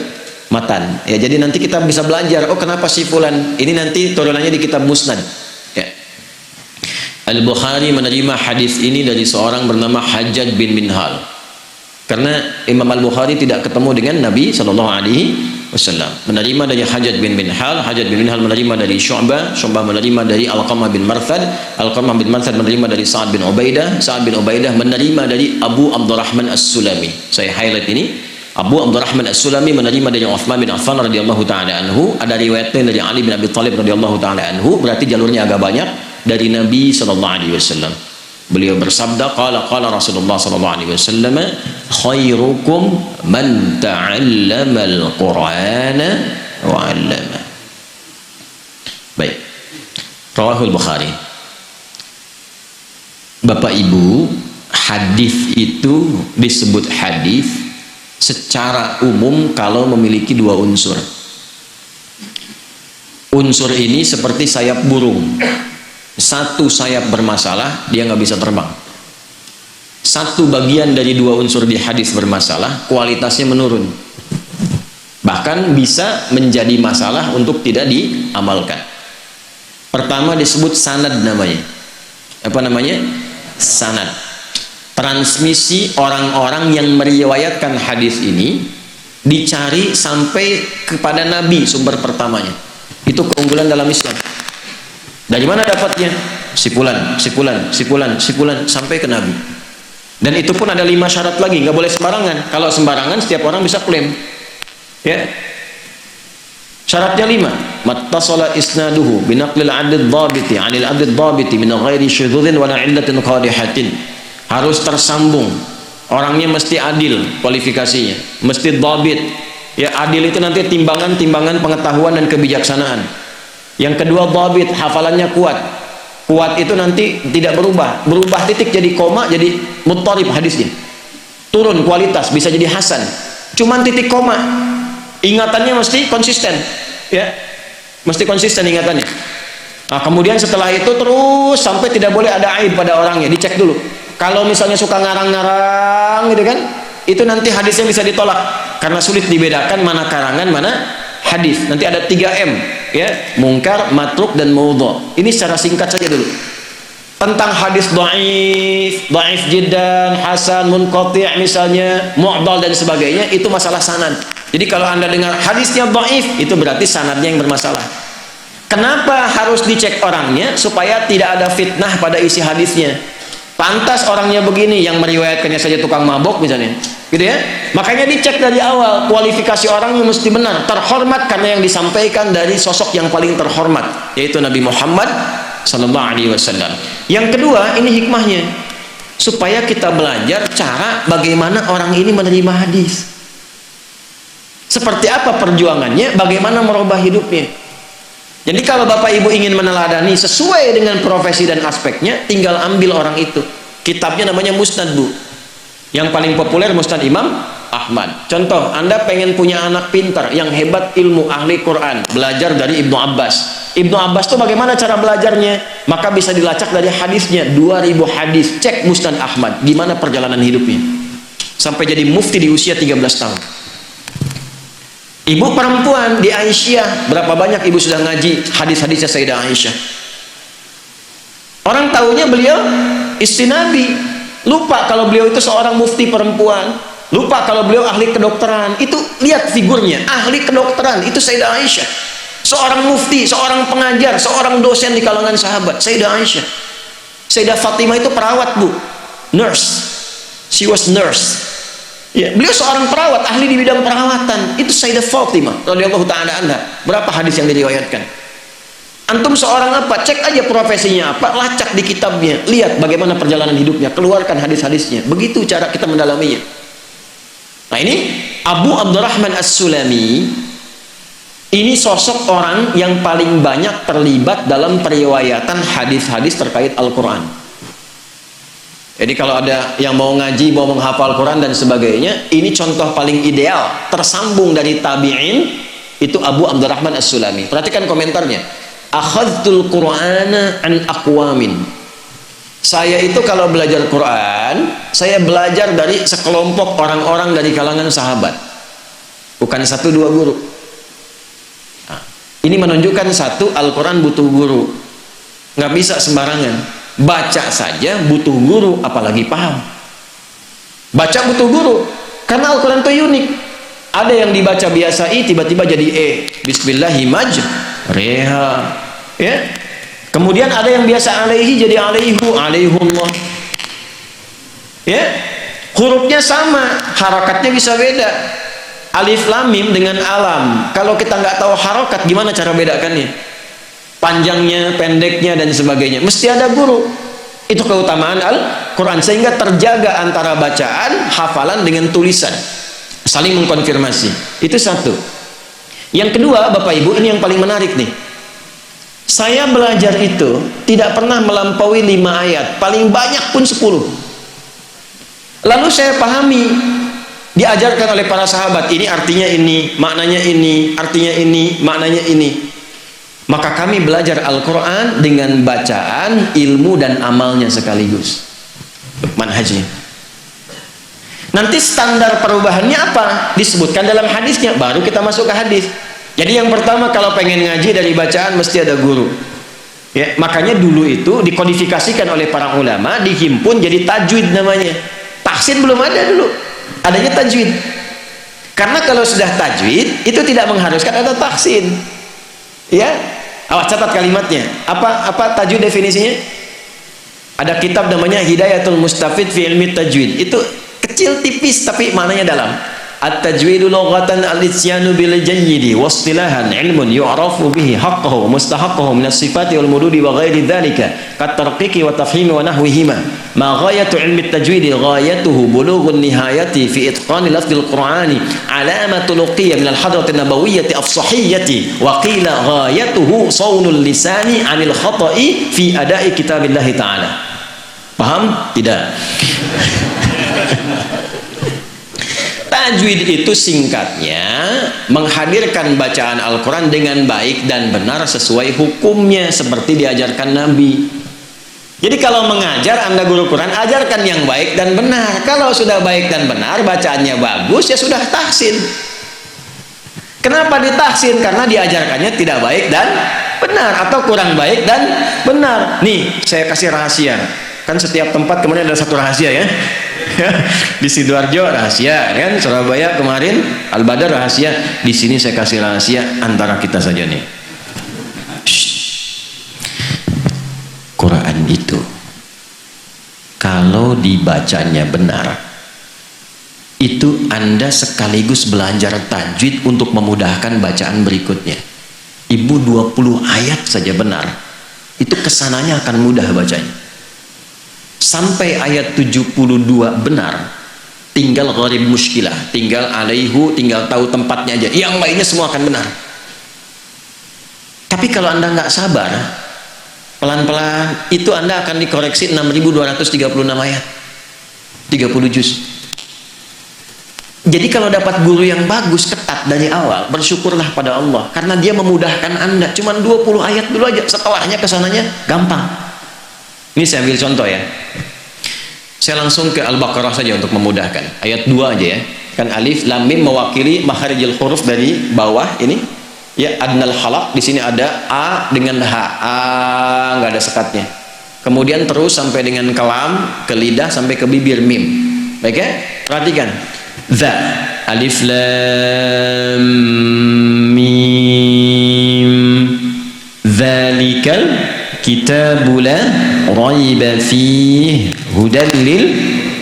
matan ya, jadi nanti kita bisa belajar, oh kenapa si fulan ini, nanti turunannya di kitab musnad ya. Al-Bukhari menerima hadis ini dari seorang bernama Hajjaj bin Minhal, karena Imam Al-Bukhari tidak ketemu dengan Nabi SAW. Menerima dari Hajjaj bin Minhal, Hajjaj bin Minhal menerima dari Syu'bah menerima dari Alqamah bin Marthad menerima dari Sa'ad bin Ubaidah menerima dari Abu Abdurrahman As-Sulami. Saya highlight ini, Abu Abdurrahman As-Sulami menerima dari Uthman bin Affan radhiyallahu taala anhu. Ada riwayatnya dari Ali bin Abi Thalib radhiyallahu taala anhu, berarti jalurnya agak banyak. Dari Nabi sallallahu alaihi wasallam, beliau bersabda, qala Rasulullah sallallahu alaihi wasallam, khairukum man ta'allama al-Qur'ana wa 'allama. Baik. Rawahul Bukhari. Bapak Ibu, hadis itu disebut hadis secara umum kalau memiliki 2 unsur. Unsur ini seperti sayap burung. Satu sayap bermasalah, dia nggak bisa terbang. Satu bagian dari 2 unsur di hadis bermasalah, kualitasnya menurun. bahkan bisa menjadi masalah untuk tidak diamalkan. Pertama disebut sanad namanya. Apa namanya? Sanad. Transmisi orang-orang yang meriwayatkan hadis ini dicari sampai kepada Nabi sumber pertamanya. Itu keunggulan dalam Islam. Dari mana dapatnya? Sipulan sampai ke Nabi. Dan itu pun ada 5 syarat lagi, nggak boleh sembarangan. Kalau sembarangan setiap orang bisa klaim. Ya. Syaratnya 5. Mattasala isnaduhu binaqlil 'adl dhabiti 'anil 'adl dhabiti min ghairi syudzin wala 'illatin qadihatin. Harus tersambung. Orangnya mesti adil kualifikasinya, mesti dhabit. Ya, adil itu nanti timbangan pengetahuan dan kebijaksanaan. Yang kedua dhabit, hafalannya kuat. Kuat itu nanti tidak berubah titik jadi koma, jadi muttarib hadisnya. Turun kualitas, bisa jadi hasan. Cuman titik koma. Ingatannya mesti konsisten, ya. Mesti konsisten ingatannya. Nah, kemudian setelah itu terus sampai tidak boleh ada aib pada orangnya, dicek dulu. Kalau misalnya suka ngarang-ngarang gitu kan, itu nanti hadisnya bisa ditolak karena sulit dibedakan mana karangan, mana hadis. Nanti ada 3M, ya, mungkar, matruk, dan maudhu'. Ini secara singkat saja dulu. Tentang hadis dhaif jiddan, hasan, munqati' misalnya, mu'dal dan sebagainya, itu masalah sanad. Jadi kalau Anda dengar hadisnya dhaif, itu berarti sanadnya yang bermasalah. Kenapa harus dicek orangnya? Supaya tidak ada fitnah pada isi hadisnya. Pantas orangnya begini, yang meriwayatkannya saja tukang mabok misalnya, gitu ya. Makanya dicek dari awal, kualifikasi orangnya mesti benar, terhormat karena yang disampaikan dari sosok yang paling terhormat, yaitu Nabi Muhammad sallallahu alaihi wasallam. Yang kedua, ini hikmahnya, supaya kita belajar cara bagaimana orang ini menerima hadis. Seperti apa perjuangannya, bagaimana merubah hidupnya. Jadi kalau Bapak Ibu ingin meneladani sesuai dengan profesi dan aspeknya, tinggal ambil orang itu. Kitabnya namanya Musnad, Bu. Yang paling populer Musnad Imam Ahmad. Contoh, Anda pengen punya anak pintar yang hebat ilmu, ahli Quran, belajar dari Ibnu Abbas. Ibnu Abbas itu bagaimana cara belajarnya? Maka bisa dilacak dari hadisnya, 2000 hadis. Cek Musnad Ahmad, gimana perjalanan hidupnya sampai jadi mufti di usia 13 tahun. Ibu perempuan di Aisyah, berapa banyak ibu sudah ngaji hadis-hadisnya Sayyidah Aisyah. Orang tahunya beliau istri Nabi, lupa kalau beliau itu seorang mufti perempuan, lupa kalau beliau ahli kedokteran. Itu lihat figurnya, ahli kedokteran, itu Sayyidah Aisyah. Seorang mufti, seorang pengajar, seorang dosen di kalangan sahabat, Sayyidah Aisyah. Sayyidah Fatimah itu perawat, Bu, nurse, she was nurse. Ya, beliau seorang perawat, ahli di bidang perawatan. Itu Sayyidah Fatimah radhiyallahu taala anha. Berapa hadis yang diriwayatkan? Antum seorang apa? Cek aja profesinya apa, lacak di kitabnya, lihat bagaimana perjalanan hidupnya, keluarkan hadis-hadisnya. Begitu cara kita mendalaminya. Nah, ini Abu Abdurrahman As-Sulami. Ini sosok orang yang paling banyak terlibat dalam periwayatan hadis-hadis terkait Al-Quran. Jadi kalau ada yang mau ngaji, mau menghafal Quran dan sebagainya, ini contoh paling ideal, tersambung dari tabi'in, itu Abu Abdurrahman As-Sulami. Perhatikan komentarnya. Akhadtul Qur'ana an aqwamin. Saya itu kalau belajar Quran, saya belajar dari sekelompok orang-orang dari kalangan sahabat. Bukan 1-2 guru. Nah, ini menunjukkan satu, Al-Quran butuh guru. Nggak bisa sembarangan. Baca saja butuh guru, apalagi paham. Baca butuh guru, karena Al-Quran itu unik. Ada yang dibaca biasa tiba-tiba jadi Bismillahirrahmanirrahim. Ya. Kemudian ada yang biasa alaihi jadi alaihu, alaihullah. Ya. Hurufnya sama, harakatnya bisa beda. Alif lam mim dengan alam. Kalau kita nggak tahu harakat, gimana cara bedakannya? Panjangnya, pendeknya, dan sebagainya. Mesti ada guru. Itu keutamaan Al-Quran. Sehingga terjaga antara bacaan, hafalan dengan tulisan. Saling mengkonfirmasi. Itu satu. Yang kedua, Bapak Ibu, ini yang paling menarik nih. Saya belajar itu tidak pernah melampaui 5 ayat. Paling banyak pun 10. Lalu saya pahami. Diajarkan oleh para sahabat. Ini artinya ini, maknanya ini, artinya ini, maknanya ini. Maka kami belajar Al-Quran dengan bacaan, ilmu, dan amalnya sekaligus. Manhajnya. Nanti standar perubahannya apa? Disebutkan dalam hadisnya, baru kita masuk ke hadis. Jadi yang pertama kalau pengen ngaji dari bacaan mesti ada guru. Ya, makanya dulu itu dikodifikasikan oleh para ulama, dihimpun jadi tajwid namanya. Tahsin belum ada dulu, adanya tajwid. Karena kalau sudah tajwid itu tidak mengharuskan ada tahsin. Ya, awas catat kalimatnya. Apa tajwid definisinya? Ada kitab namanya Hidayatul Mustafid fi Ilmi Tajwid. Itu kecil tipis tapi maknanya dalam. At-tajwidu lughatan al-isyanu bil jayyidi wa istilahan ilmun yu'rafu bihi haqqahu wa mustahaqqahu min as-sifati wal mududi wa ghairi dhalika kat tarqiqi wa tafhimi wa nahwihima. Ma ghayatu ilmi at-tajwidi ghayatuhu bulughun nihayati fi itqani lafzil qur'ani alamatu luqiyya min al-hadrati nabawiyyati afsahiyyati wa qila ghayatuhu sawnul lisani 'anil khata'i fi ada'i kitabillahi ta'ala. Paham? Tidak. Tajwid itu singkatnya menghadirkan bacaan Al-Quran dengan baik dan benar sesuai hukumnya seperti diajarkan Nabi. Jadi kalau mengajar Anda guru Quran, ajarkan yang baik dan benar. Kalau sudah baik dan benar, bacaannya bagus, ya sudah tahsin. Kenapa ditahsin? Karena diajarkannya tidak baik dan benar atau kurang baik dan benar. Nih, saya kasih rahasia. Kan setiap tempat kemudian ada satu rahasia ya. Di Sidoarjo rahasia kan, Surabaya kemarin Al-Badar rahasia. Di sini saya kasih rahasia antara kita saja nih. Quran itu kalau dibacanya benar, itu Anda sekaligus belajar tajwid untuk memudahkan bacaan berikutnya. Ibu 20 ayat saja benar, itu kesananya akan mudah bacanya. Sampai ayat 72 benar, tinggal gharib muskilah, tinggal alaihu, tinggal tahu tempatnya aja. Yang lainnya semua akan benar. Tapi kalau Anda nggak sabar, pelan-pelan itu Anda akan dikoreksi 6.236 ayat, 30 juz. Jadi kalau dapat guru yang bagus, ketat dari awal, bersyukurlah pada Allah karena dia memudahkan Anda. Cuman 20 ayat dulu aja, setelahnya kesananya gampang. Ini saya ambil contoh ya. Saya langsung ke Al-Baqarah saja untuk memudahkan. Ayat 2 aja ya. Kan alif lam mim mewakili makharijul huruf dari bawah ini. Ya, adnal halaq, di sini ada a dengan h. A enggak ada sekatnya. Kemudian terus sampai dengan kelam, ke lidah sampai ke bibir mim. Baik ya? Perhatikan. Za, alif lam mim. Dzalikal kitabul la raiba fihi hudal lil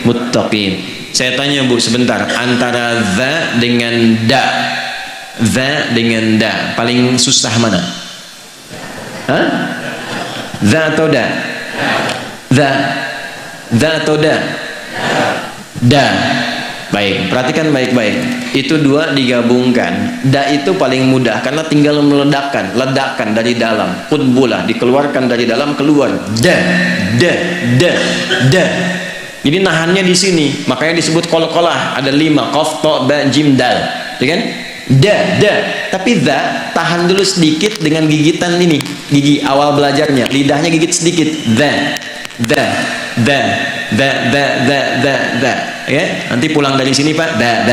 muttaqin. Saya tanya Bu sebentar, antara za dengan da, za dengan da paling susah mana? Hah? Za atau da? Za atau da? Da. Baik, perhatikan baik-baik. Itu dua digabungkan. Da itu paling mudah karena tinggal meledakkan, ledakan dari dalam. Qutbulah, dikeluarkan dari dalam, keluar. Da. Jadi nahannya di sini. Makanya disebut qalqalah. Ada 5, qaf, ta, ba, jim, dal. Ya kan? Da. Tapi za tahan dulu sedikit dengan gigitan ini. Gigi awal belajarnya. Lidahnya gigit sedikit. Da. Ya, nanti pulang dari sini Pak, da.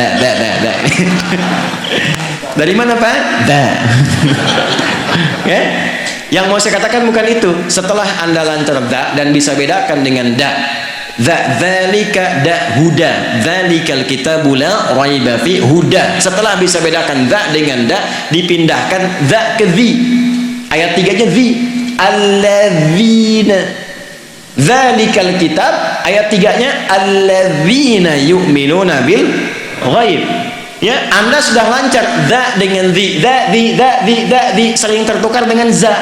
Dari mana Pak? Da. Ya, yang mau saya katakan bukan itu. Setelah Anda lancar da dan bisa bedakan dengan da, dzalika da huda, dzalikal kitabu la raiba fi huda. Setelah bisa bedakan da dengan da, dipindahkan da ke zi. Ayat 3-nya zi. Alladzina, dzalikal kitab. Ayat 3-nya alladzina yu'minuna bil ghaib. Ya, Anda sudah lancar za dengan zi, di sering tertukar dengan za.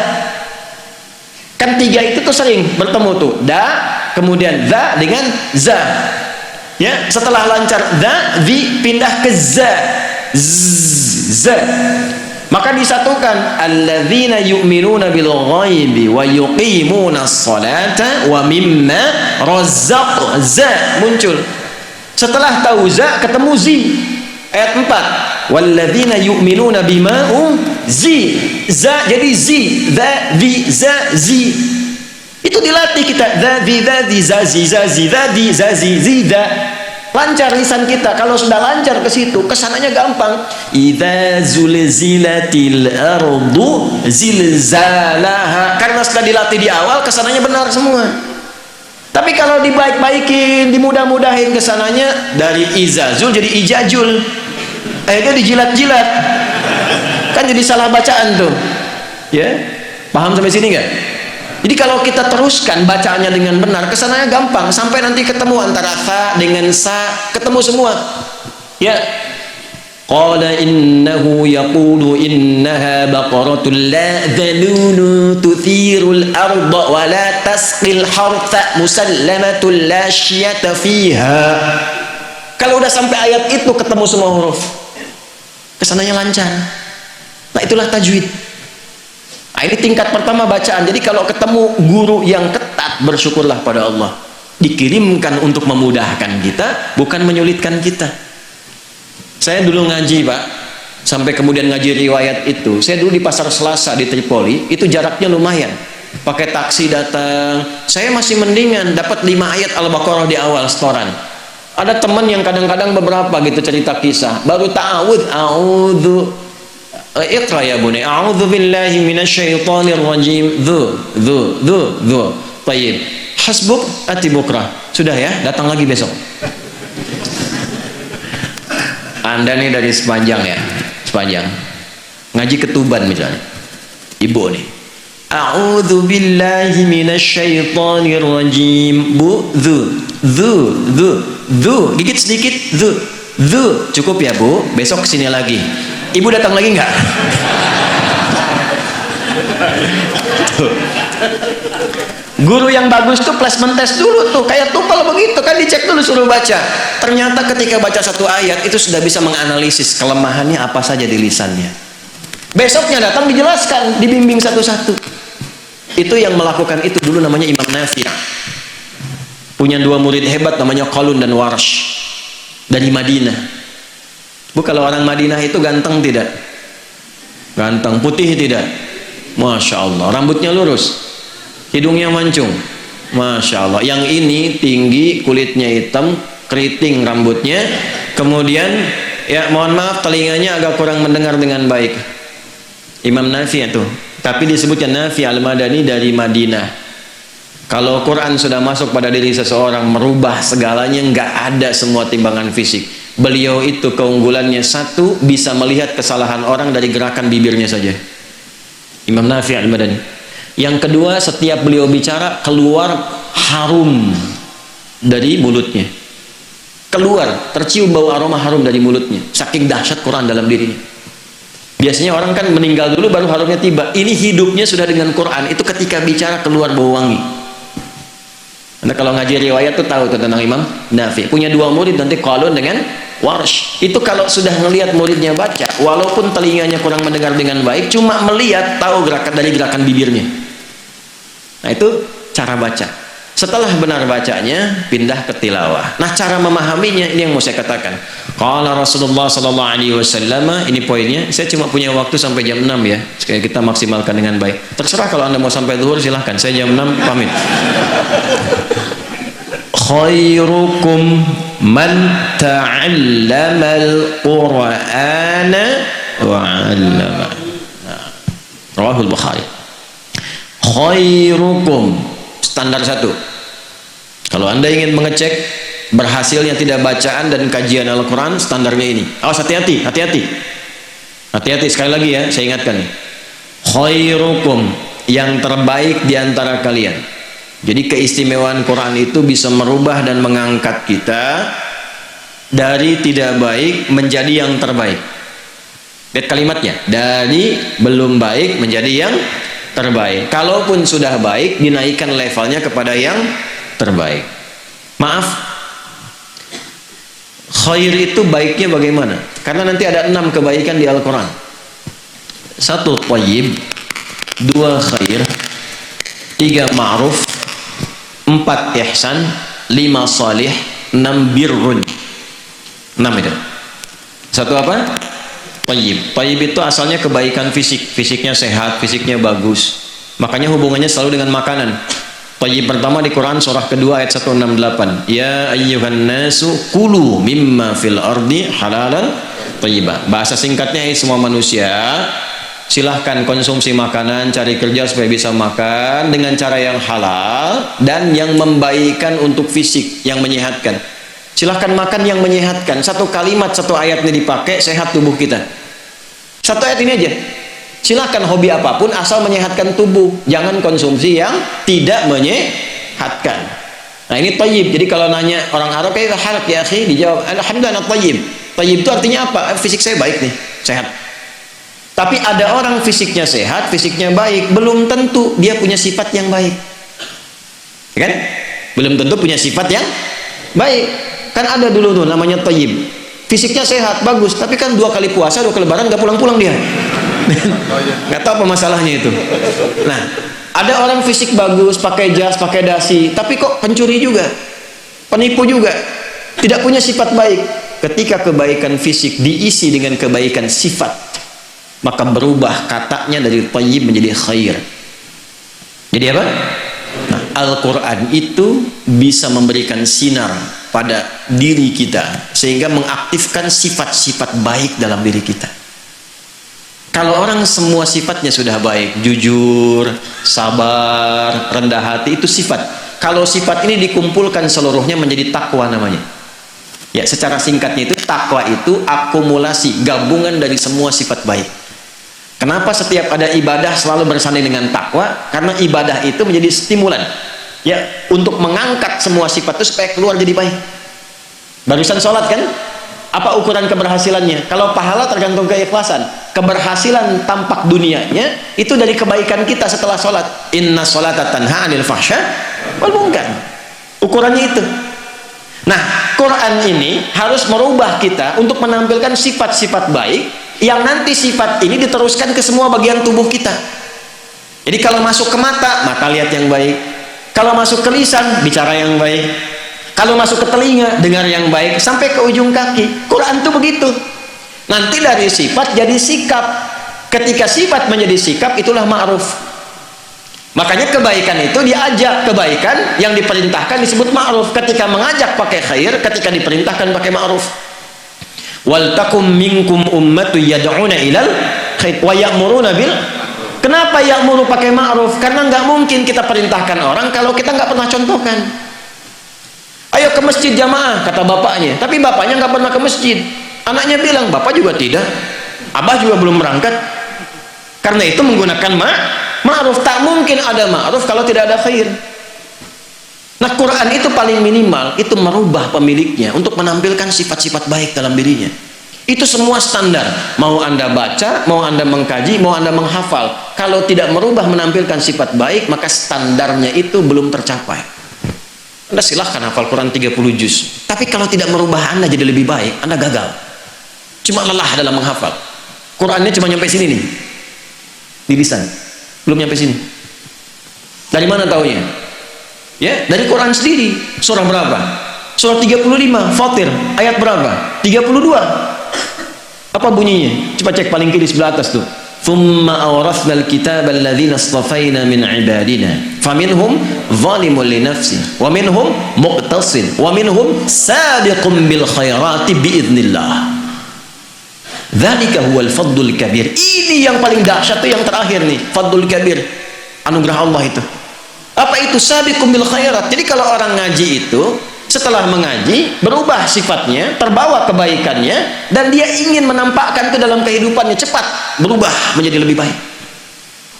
Kan 3 itu tuh sering bertemu tuh, da kemudian za dengan za. Ya, setelah lancar za, zi pindah ke za. Z. Maka disatukan alladzina yu'minuna bil ghaibi wa yuqimuna sholata wa mimma razaq. Za muncul. Setelah tahu za ketemu zi. Ayat 4. Walladzina yu'minuna bima zi. Za jadi zi. Za di za zi. Itu dilatih kita. Za di za di za zi za zi za di za zi zi za. lancar lisan kita. Kalau sudah lancar ke situ, kesananya gampang. Idza zulzilatil ardu zilzalaha. Karena sudah dilatih di awal, kesananya benar semua. Tapi kalau dibaik-baikin, dimudah-mudahin, kesananya dari izazul jadi ijajul. Itu dijilat-jilat. Kan jadi salah bacaan tuh. Ya, paham sampai sini nggak? Jadi kalau kita teruskan bacaannya dengan benar, kesananya gampang, sampai nanti ketemu antara tha dengan sa, ketemu semua. Ya. Qala innahu yaqulu innaha baqaratun la dhalulu tuthirul arda wa la tasqil hartha musallamatun la syiyata fiha. Kalau udah sampai ayat itu ketemu semua huruf, kesananya lancar. Nah, itulah tajwid. Nah, ini tingkat pertama bacaan. Jadi kalau ketemu guru yang ketat, bersyukurlah pada Allah. Dikirimkan untuk memudahkan kita, bukan menyulitkan kita. Saya dulu ngaji, Pak, sampai kemudian ngaji riwayat itu. Saya dulu di Pasar Selasa di Tripoli, itu jaraknya lumayan. Pakai taksi datang, saya masih mendingan dapat 5 ayat Al-Baqarah di awal setoran. Ada teman yang kadang-kadang beberapa gitu cerita kisah, baru ta'awudz, a'udzu iqra ya bunai, a'udzu billahi minasyaitonir rajim, dzu. Baik. Hasbuk ati bukra. Sudah ya, datang lagi besok. Anda nih dari sepanjang ngaji ke Tuban misalnya, ibu nih, a'udzu billahi minasyaitonir rajim, bu, dzu, gigit sedikit, dzu, cukup ya bu, besok kesini lagi. Ibu datang lagi nggak? Guru yang bagus tuh placement test dulu tuh, kayak tupel begitu kan, dicek dulu, suruh baca. Ternyata ketika baca satu ayat itu sudah bisa menganalisis kelemahannya apa saja di lisannya. Besoknya datang dijelaskan, dibimbing satu-satu. Itu yang melakukan itu dulu namanya Imam Nafi'. Punya 2 murid hebat namanya Qalun dan Warsh dari Madinah. Bu, kalau orang Madinah itu ganteng tidak? Ganteng, putih tidak? Masya Allah, rambutnya lurus, hidungnya mancung, Masya Allah. Yang ini tinggi, kulitnya hitam, keriting rambutnya, kemudian ya mohon maaf telinganya agak kurang mendengar dengan baik. Imam Nafi' itu, tapi disebutnya Nafi' al-Madani dari Madinah. Kalau Quran sudah masuk pada diri seseorang, merubah segalanya, nggak ada semua timbangan fisik. Beliau itu keunggulannya satu, bisa melihat kesalahan orang dari gerakan bibirnya saja. Imam Nafi' al-Madani. Yang kedua, setiap beliau bicara keluar harum dari mulutnya. Keluar, tercium bau aroma harum dari mulutnya. Saking dahsyat Quran dalam dirinya. Biasanya orang kan meninggal dulu baru harumnya tiba. Ini hidupnya sudah dengan Quran. Itu ketika bicara keluar bau wangi. Anda kalau ngaji riwayat tuh tahu tentang Imam Nafi'. Punya 2 murid nanti Qalun dengan Warsh. Itu kalau sudah melihat muridnya baca, walaupun telinganya kurang mendengar dengan baik, cuma melihat tahu gerakan dari gerakan bibirnya. Nah, itu cara baca. Setelah benar bacanya, pindah ke tilawah. Nah, cara memahaminya ini yang mau saya katakan. Qala Rasulullah sallallahu alaihi wasallam, ini poinnya. Saya cuma punya waktu sampai jam 6 ya. Sekali kita maksimalkan dengan baik. Terserah kalau Anda mau sampai zuhur silahkan. Saya jam 6 pamit. Khairukum man ta'allamal Qur'ana wa 'allama. Rawahul Bukhari. Khairukum, standar 1. Kalau Anda ingin mengecek berhasilnya tidak bacaan dan kajian Al-Quran, standarnya ini. Awas, hati-hati, hati-hati sekali lagi ya, saya ingatkan nih. Khairukum, yang terbaik di antara kalian. Jadi keistimewaan Quran itu bisa merubah dan mengangkat kita dari tidak baik menjadi yang terbaik. Lihat kalimatnya, dari belum baik menjadi yang terbaik. Kalaupun sudah baik, dinaikkan levelnya kepada yang terbaik. Maaf, khair itu baiknya bagaimana? Karena nanti ada 6 kebaikan di Al-Quran. 1 thayyib, 2 khair, 3 ma'ruf, 4 ihsan, 5 salih, 6 birrun. 6 itu. 1 apa? Thayyib. Thayyib itu asalnya kebaikan fisik. Fisiknya sehat, fisiknya bagus. Makanya hubungannya selalu dengan makanan. Tayyib pertama di Quran surah kedua ayat 168. Ya ayyuhan nasu kulu mimma fil ardi halalan thayyibah. Bahasa singkatnya, semua manusia silahkan konsumsi makanan, cari kerja supaya bisa makan dengan cara yang halal dan yang membaikkan untuk fisik, yang menyehatkan. Silahkan makan yang menyehatkan. Satu kalimat, satu ayatnya dipakai, sehat tubuh kita. Satu ayat ini aja. Silahkan hobi apapun asal menyehatkan tubuh. Jangan konsumsi yang tidak menyehatkan. Nah ini tayyib. Jadi kalau nanya orang Arab, kayak halak ya akhi, dijawab alhamdulillah tayyib. Tayyib itu artinya apa? Fisik saya baik nih, sehat. Tapi ada orang fisiknya sehat, fisiknya baik, belum tentu dia punya sifat yang baik. Ya kan? Belum tentu punya sifat yang baik. Kan ada dulu tuh namanya tayyib. Fisiknya sehat, bagus, tapi kan 2 kali puasa, 2 kali lebaran nggak pulang-pulang dia. Nggak tahu apa masalahnya itu. Nah, ada orang fisik bagus, pakai jas, pakai dasi, tapi kok pencuri juga, penipu juga, tidak punya sifat baik. Ketika kebaikan fisik diisi dengan kebaikan sifat, maka berubah katanya dari thayyib menjadi khair. Jadi apa? Nah, Al-Quran itu bisa memberikan sinar pada diri kita sehingga mengaktifkan sifat-sifat baik dalam diri kita. Kalau orang semua sifatnya sudah baik, jujur, sabar, rendah hati, itu sifat. Kalau sifat ini dikumpulkan seluruhnya menjadi takwa namanya. Ya, secara singkatnya itu takwa itu akumulasi, gabungan dari semua sifat baik. Kenapa setiap ada ibadah selalu bersanding dengan takwa? Karena ibadah itu menjadi stimulan, ya, untuk mengangkat semua sifat itu supaya keluar jadi baik. Barusan sholat kan? Apa ukuran keberhasilannya? Kalau pahala tergantung keikhlasan. Keberhasilan tampak dunianya itu dari kebaikan kita setelah sholat. Inna sholata tanha anil fahsya wal munkar. Ukurannya itu. Nah, Quran ini harus merubah kita untuk menampilkan sifat-sifat baik yang nanti sifat ini diteruskan ke semua bagian tubuh kita. Jadi kalau masuk ke mata, mata lihat yang baik. Kalau masuk ke lisan, bicara yang baik. Kalau masuk ke telinga, dengar yang baik, sampai ke ujung kaki. Quran itu begitu. Nanti dari sifat jadi sikap. Ketika sifat menjadi sikap, itulah ma'ruf. Makanya kebaikan itu diajak, kebaikan yang diperintahkan disebut ma'ruf. Ketika mengajak pakai khair, ketika diperintahkan pakai ma'ruf. Wal takum minkum ummatu yad'una ilal khair wa ya'muruna bil. Kenapa ya'muru pakai ma'ruf? Karena nggak mungkin kita perintahkan orang kalau kita nggak pernah contohkan. Ayo ke masjid jamaah, kata bapaknya, tapi bapaknya nggak pernah ke masjid. Anaknya bilang, bapak juga tidak, abah juga belum berangkat. Karena itu menggunakan ma'ruf. Tak mungkin ada ma'ruf kalau tidak ada khair. Nah, Quran itu paling minimal itu merubah pemiliknya untuk menampilkan sifat-sifat baik dalam dirinya. Itu semua standar. Mau anda baca, mau anda mengkaji, mau anda menghafal, kalau tidak merubah menampilkan sifat baik, maka standarnya itu belum tercapai. Anda silahkan hafal Quran 30 juz, tapi kalau tidak merubah Anda jadi lebih baik, Anda gagal. Cuma lelah dalam menghafal. Qurannya cuma nyampe sini nih, di lisan, belum nyampe sini. Dari mana taunya? Ya, dari Quran sendiri. Surah berapa? Surah 35, Fatir, ayat berapa? 32. Apa bunyinya? Coba cek paling kiri sebelah atas tuh. Thumma awrathnal kitaba alladhina istafayna min ibadina faminhum zalimun li nafsihi wa minhum muqtasid wa minhum sabiqun bil khairati biidznillah. Dzalika huwal fadlul kabir. Ini yang paling dahsyat, itu yang terakhir nih, fadlul kabir, anugerah Allah itu. Apa itu sabiqun bil khairat? Jadi kalau orang ngaji itu setelah mengaji berubah sifatnya, terbawa kebaikannya, dan dia ingin menampakkan itu dalam kehidupannya, cepat berubah menjadi lebih baik.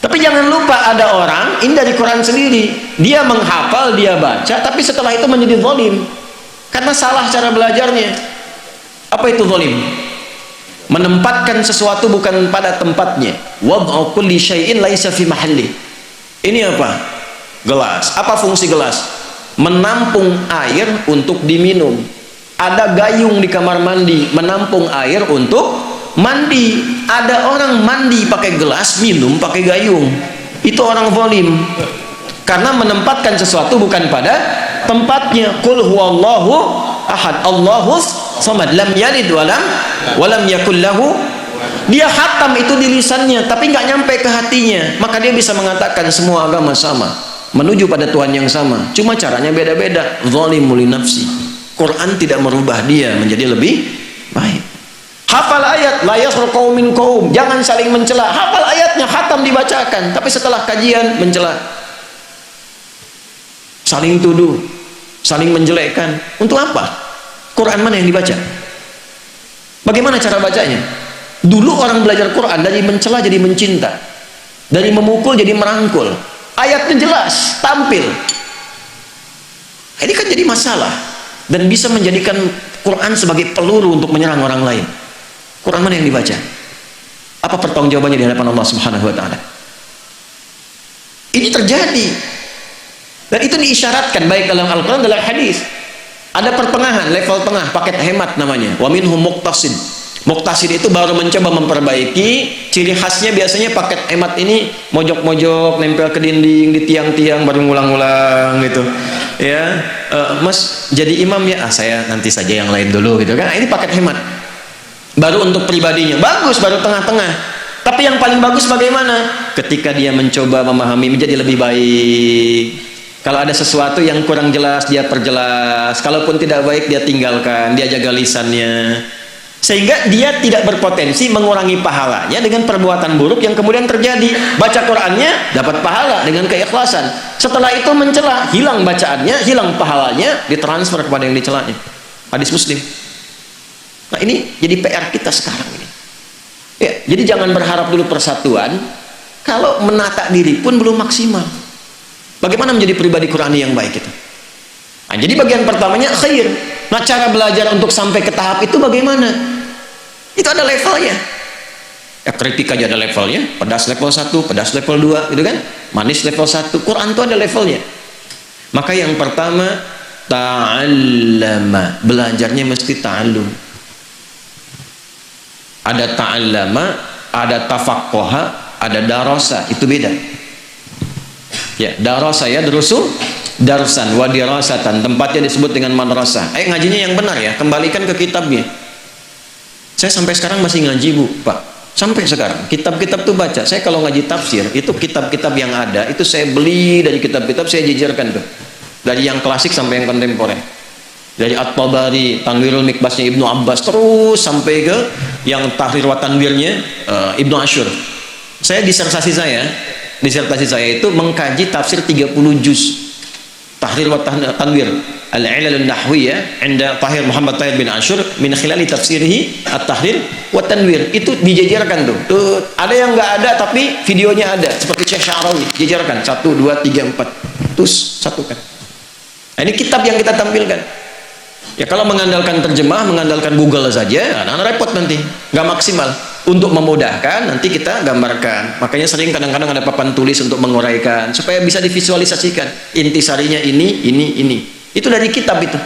Tapi jangan lupa ada orang, ini dari Quran sendiri, dia menghafal, dia baca, tapi setelah itu menjadi zalim karena salah cara belajarnya. Apa itu zalim? Menempatkan sesuatu bukan pada tempatnya. Wad'u kulli syai'in laisa fi mahalli. Ini apa? Gelas. Apa fungsi gelas? Menampung air untuk diminum. Ada gayung di kamar mandi, menampung air untuk mandi. Ada orang mandi pakai gelas, minum pakai gayung. Itu orang zalim. Karena menempatkan sesuatu bukan pada tempatnya. Qul huwallahu ahad, Allahus samad, lam yalid walam yakul lahu. Dia khatam itu di lisannya, tapi nggak nyampe ke hatinya. Maka dia bisa mengatakan semua agama sama. menuju pada Tuhan yang sama, cuma caranya beda-beda. Zalimul li nafsi. Quran tidak merubah dia menjadi lebih baik. Hafal ayat, la yaskhar qaumin qaum, jangan saling mencela. Hafal ayatnya, khatam dibacakan, tapi setelah kajian mencela, saling tuduh, saling menjelekkan. Untuk apa? Quran mana yang dibaca? Bagaimana cara bacanya? Dulu orang belajar Quran dari mencela jadi mencinta, dari memukul jadi merangkul. Ayatnya jelas, tampil. Ini kan jadi masalah dan bisa menjadikan Quran sebagai peluru untuk menyerang orang lain. Quran mana yang dibaca? Apa pertanggungjawabannya di hadapan Allah Subhanahu wa taala? Ini terjadi. Dan itu diisyaratkan baik dalam Al-Quran dalam hadis. Ada pertengahan, level tengah, paket hemat namanya. Wa minhum muqtasid. Muqtasid itu baru mencoba memperbaiki. Ciri khasnya biasanya paket hemat ini mojok-mojok, nempel ke dinding, di tiang-tiang, baru ngulang-ngulang gitu. Ya, Mas jadi imam ya? Saya nanti saja yang lain dulu gitu kan. Ini paket hemat. Baru untuk pribadinya bagus, baru tengah-tengah. Tapi yang paling bagus bagaimana? Ketika dia mencoba memahami menjadi lebih baik. Kalau ada sesuatu yang kurang jelas dia perjelas, kalaupun tidak baik dia tinggalkan, dia jaga lisannya, sehingga dia tidak berpotensi mengurangi pahalanya dengan perbuatan buruk yang kemudian terjadi. Baca Qurannya dapat pahala dengan keikhlasan, setelah itu mencela, hilang bacaannya, hilang pahalanya, ditransfer kepada yang dicelanya. Hadis Muslim. Nah ini jadi PR kita sekarang ini ya. Jadi jangan berharap dulu persatuan kalau menata diri pun belum maksimal. Bagaimana menjadi pribadi Qurani yang baik itu? Nah, jadi bagian pertamanya khair. Nah, cara belajar untuk sampai ke tahap itu bagaimana? Itu ada levelnya. Ya, kritik aja ada levelnya. Pedas level 1, pedas level 2, gitu kan? Manis level 1. Quran itu ada levelnya. Maka yang pertama, ta'allama. Belajarnya mesti ta'allum. Ada ta'allama, ada tafaqqaha, ada darasa. Itu beda. Ya, darasa ya darusu, darsan wa dirasatan, tempatnya disebut dengan madrasah. Ngajinya yang benar ya, kembalikan ke kitabnya. Saya sampai sekarang masih ngaji Bu, Pak. Sampai sekarang kitab-kitab tuh baca. Saya kalau ngaji tafsir itu kitab-kitab yang ada itu saya beli dari kitab-kitab, saya jejerkan tuh. Dari yang klasik sampai yang kontemporer. Dari At-Tabari, Tanwirul Mikbasnya Ibnu Abbas, terus sampai ke yang Tahrir wa Tanwirnya Ibnu Asyur. Saya disertasi saya itu mengkaji tafsir 30 juz. Tahrir wa Tanwir Al-Ilal An-Nahwiyah inda Tahir Muhammad Tahir bin Asyur min khilali tafsirihi At-Tahrir wa Tanwir. Itu dijejerkan tuh. Ada yang nggak ada tapi videonya ada, seperti Syekh Sya'rawi, jejerkan 1 2 3 4 terus satukan. Nah, ini kitab yang kita tampilkan. Ya kalau mengandalkan terjemah, mengandalkan Google saja, nah, repot nanti, nggak maksimal. Untuk memudahkan nanti kita gambarkan. Makanya sering kadang-kadang ada papan tulis untuk menguraikan supaya bisa divisualisasikan. Intisarinya ini. Itu dari kitab itu.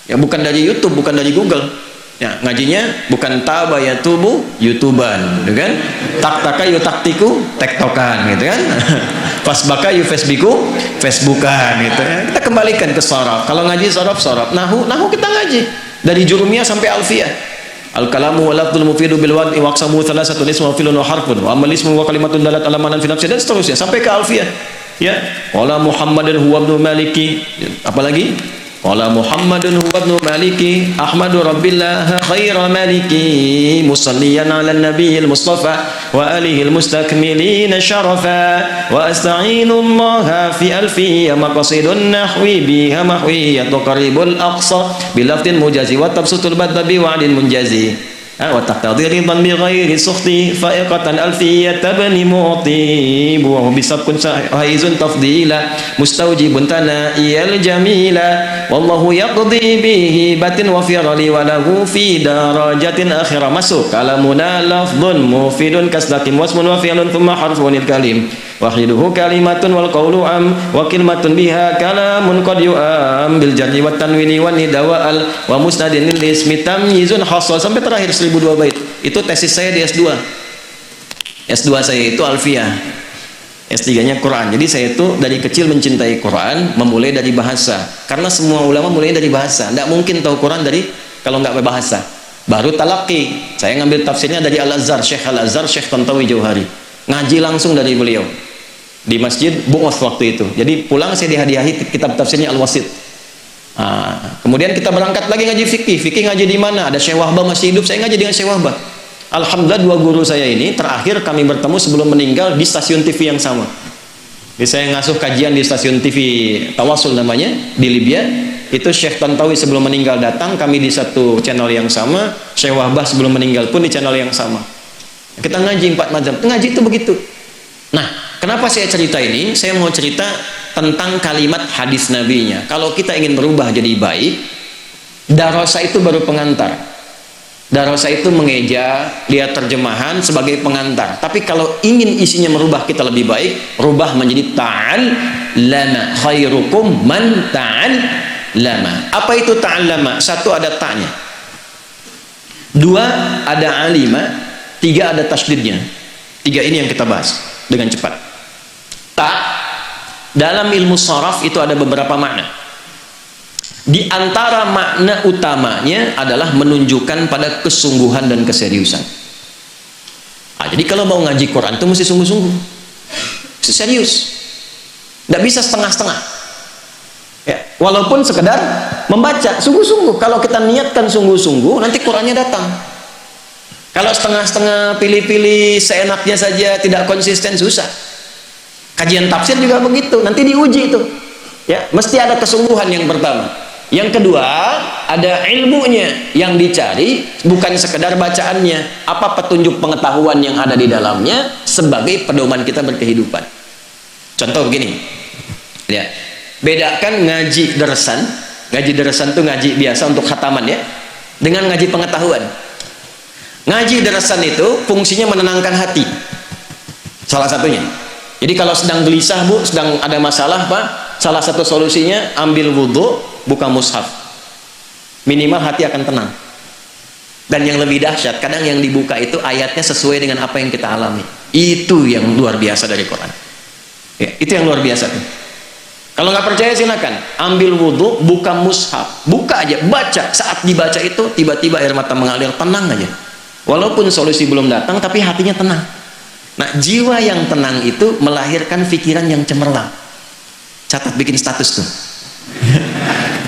Ya bukan dari YouTube, bukan dari Google. Ya ngajinya bukan tabayatubu YouTuban, gitu kan? Tak-taka yu taktiku tektokan, gitu kan? Fasbaka yu Facebookan, gitu ya. Kita kembalikan ke sorof. Kalau ngaji sorof, nahu kita ngaji dari jurumiyah sampai alfiyah. Al-kalamu wa lafdul mufidu bil wad'i wa aqsamu thalathatu ismun wa filun wa harfun wa amal ismun wa kalimatun dalat ala manan fi nafsi, dan seterusnya sampai ke alfiyah. Ya, wala Muhammadan huwa ibnu Maliki. Apalagi? Wala Muhammadun huwa ibnu Maliki Ahmadu Rabbillah khaira maliki musalliyan ala nabiyil mustafa wa alihil mustakmilina syarafa wa asta'inu allaha fi alfiyya maqasidun nahwi biha mahwiyatu qaribul aqsa bilaftin mujazi wa tabsutul badbi wa'din munjazi wa taqtadi ridan bi ghairi sukhti fa'iqatan alfiyata bani mu'tib wa bisabkun haizun tafdila mustawjibun tana'iyal jamila wallahu yaqdi bihi batin wa firali wa lahu fi darajatin akhirah. Masuk kalamuna lafdun mufidun kasdakim wasmun wa fi'lun thumma harfunil kalim wahiduhu kalimatun wal qawlu am wa kalimatun biha kalamun qad yu'am bil jarri wat tanwini wan nida wa al wa musnadin lil ismi tamyizun hasal sampai terakhir 1002 bait. Itu tesis saya di S2. S2 saya itu alfiyah, S3-nya Quran. Jadi saya itu dari kecil mencintai Quran, memulai dari bahasa. Karena semua ulama mulai dari bahasa. Tidak mungkin tahu Quran dari kalau nggak berbahasa. Baru talaqi. Saya ngambil tafsirnya dari Al-Azhar, Syekh Al-Azhar, Syekh Tantawi Jauhari. Ngaji langsung dari beliau. di masjid Bu'uth waktu itu. Jadi pulang saya dihadiahi kitab tafsirnya Al-Wasit. Kemudian kita berangkat lagi ngaji fikih. Fikih ngaji di mana? Ada Syekh Wahbah masih hidup, saya ngaji dengan Syekh Wahbah. Alhamdulillah dua guru saya ini terakhir kami bertemu sebelum meninggal di stasiun TV yang sama. Jadi saya ngasuh kajian di stasiun TV Tawasul namanya di Libya. Itu Syekh Tantawi sebelum meninggal datang, kami di satu channel yang sama. Syekh Wahbah sebelum meninggal pun di channel yang sama. Kita ngaji 4 mazhab. Ngaji itu begitu. Nah, kenapa saya cerita ini? Saya mau cerita tentang kalimat hadis nabinya. Kalau kita ingin berubah jadi baik, darasa itu baru pengantar. Darasa itu mengeja, lihat terjemahan sebagai pengantar. Tapi kalau ingin isinya merubah kita lebih baik, rubah menjadi ta'allama. Khairukum man ta'allama. Apa itu ta'allama? 1 ada ta'nya, 2 ada alima, 3 ada tasdidnya. 3 ini yang kita bahas dengan cepat. Ta dalam ilmu sharaf itu ada beberapa makna. Di antara makna utamanya adalah menunjukkan pada kesungguhan dan keseriusan. Jadi kalau mau ngaji Quran itu mesti sungguh-sungguh, serius, tidak bisa setengah-setengah. Ya, walaupun sekedar membaca sungguh-sungguh. Kalau kita niatkan sungguh-sungguh, nanti Qurannya datang. Kalau setengah-setengah, pilih-pilih seenaknya saja, tidak konsisten, susah. Kajian tafsir juga begitu, nanti diuji itu. Ya, mesti ada kesungguhan yang pertama. Yang kedua, ada ilmunya yang dicari, bukan sekedar bacaannya. Apa petunjuk pengetahuan yang ada di dalamnya sebagai pedoman kita berkehidupan. Contoh begini. Ya. Bedakan ngaji derasan. Ngaji derasan itu ngaji biasa untuk khataman ya, dengan ngaji pengetahuan. Ngaji derasan itu fungsinya menenangkan hati. Salah satunya. Jadi kalau sedang gelisah Bu, sedang ada masalah Pak, salah satu solusinya ambil wudhu, buka mushaf. Minimal hati akan tenang. Dan yang lebih dahsyat, kadang yang dibuka itu ayatnya sesuai dengan apa yang kita alami. Itu yang luar biasa dari Quran. Ya, itu yang luar biasa tuh. Kalau nggak percaya silakan ambil wudhu, buka mushaf, buka aja, baca. Saat dibaca itu tiba-tiba air mata mengalir, tenang aja. Walaupun solusi belum datang, tapi hatinya tenang. Nah, jiwa yang tenang itu melahirkan pikiran yang cemerlang. Catat, bikin status tuh.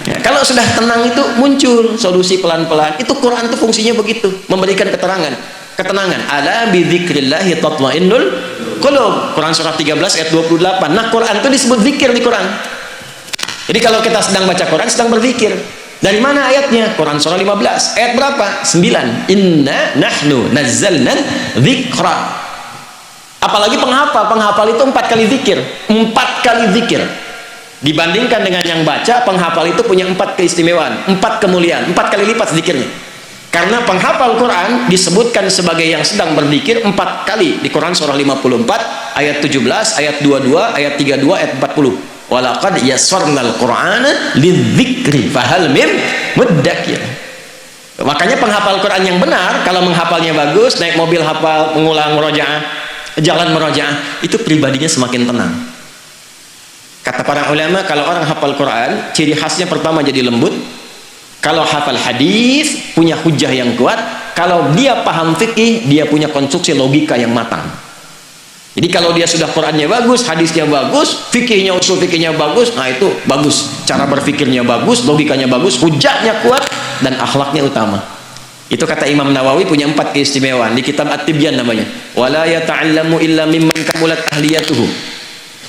Ya, kalau sudah tenang itu muncul solusi pelan-pelan. Itu Quran itu fungsinya begitu, memberikan ketenangan. Ala bidzikrillahi tatmainnul qulub. Quran surah 13 ayat 28. Nah, Quran itu disebut zikir di Quran. Jadi kalau kita sedang baca Quran, sedang berzikir. Dari mana ayatnya? Quran surah 15 ayat berapa? 9. Inna nahnu nazzalna dzikra. Apalagi penghafal itu 4 kali zikir. 4 kali zikir. Dibandingkan dengan yang baca, penghafal itu punya 4 keistimewaan, 4 kemuliaan, 4 kali lipat zikirnya. Karena penghafal Quran disebutkan sebagai yang sedang berzikir 4 kali di Quran surah 54 ayat 17, ayat 22, ayat 32, ayat 40. Walaqad yassarnal Qur'ana lidzikri fahal mim muddakir. Makanya penghafal Quran yang benar, kalau menghafalnya bagus, naik mobil hafal, mengulang murojaah, jalan murojaah, itu pribadinya semakin tenang. Kata para ulama, kalau orang hafal Quran, ciri khasnya pertama jadi lembut. Kalau hafal hadis, punya hujah yang kuat. Kalau dia paham fikih, dia punya konstruksi logika yang matang. Jadi kalau dia sudah Qurannya bagus, hadisnya bagus, fikihnya, usul fikihnya bagus, nah itu bagus. Cara berfikirnya bagus, logikanya bagus, hujahnya kuat, dan akhlaknya utama. Itu kata Imam Nawawi punya 4 keistimewaan di kitab At-Tibyan namanya. Wala yata'allamu illa mimman kamulat ahliyatuhu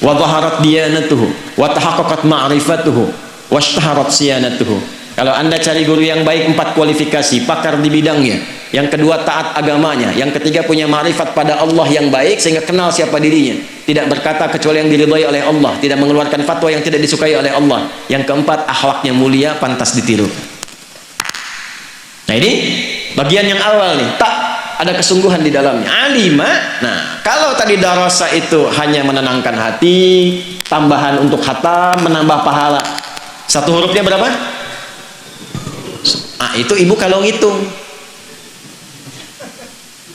wa dhaharat diyanatuhu wa tahaqqaqat ma'rifatuhu wa ishtaharat siyanatuhu. Kalau Anda cari guru yang baik, 4 kualifikasi, pakar di bidangnya. Yang kedua, taat agamanya. Yang ketiga, punya ma'rifat pada Allah yang baik sehingga kenal siapa dirinya. Tidak berkata kecuali yang diridhai oleh Allah, tidak mengeluarkan fatwa yang tidak disukai oleh Allah. Yang keempat, akhlaknya mulia, pantas ditiru. Nah, ini bagian yang awal nih. Tak ada kesungguhan di dalamnya. Alima. Nah, kalau tadi darasa itu hanya menenangkan hati, tambahan untuk khatam, menambah pahala. 1 hurufnya berapa? Itu ibu kalau ngitung.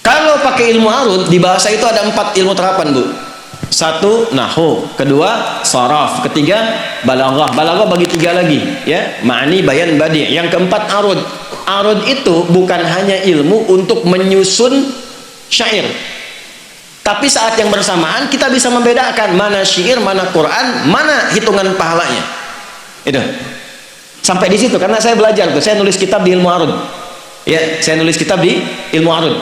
Kalau pakai ilmu arud, di bahasa itu ada 4 ilmu terapan Bu. 1 nahwu, kedua saraf, ketiga balaghah. Balaghah bagi 3 lagi ya, ma'ani, bayan, badi'. Yang keempat arud. Arud itu bukan hanya ilmu untuk menyusun syair. Tapi saat yang bersamaan kita bisa membedakan mana syair, mana Quran, mana hitungan pahalanya. Itu. Sampai di situ karena saya belajar tuh. Saya nulis kitab di ilmu arud. Ya, saya nulis kitab di ilmu arud.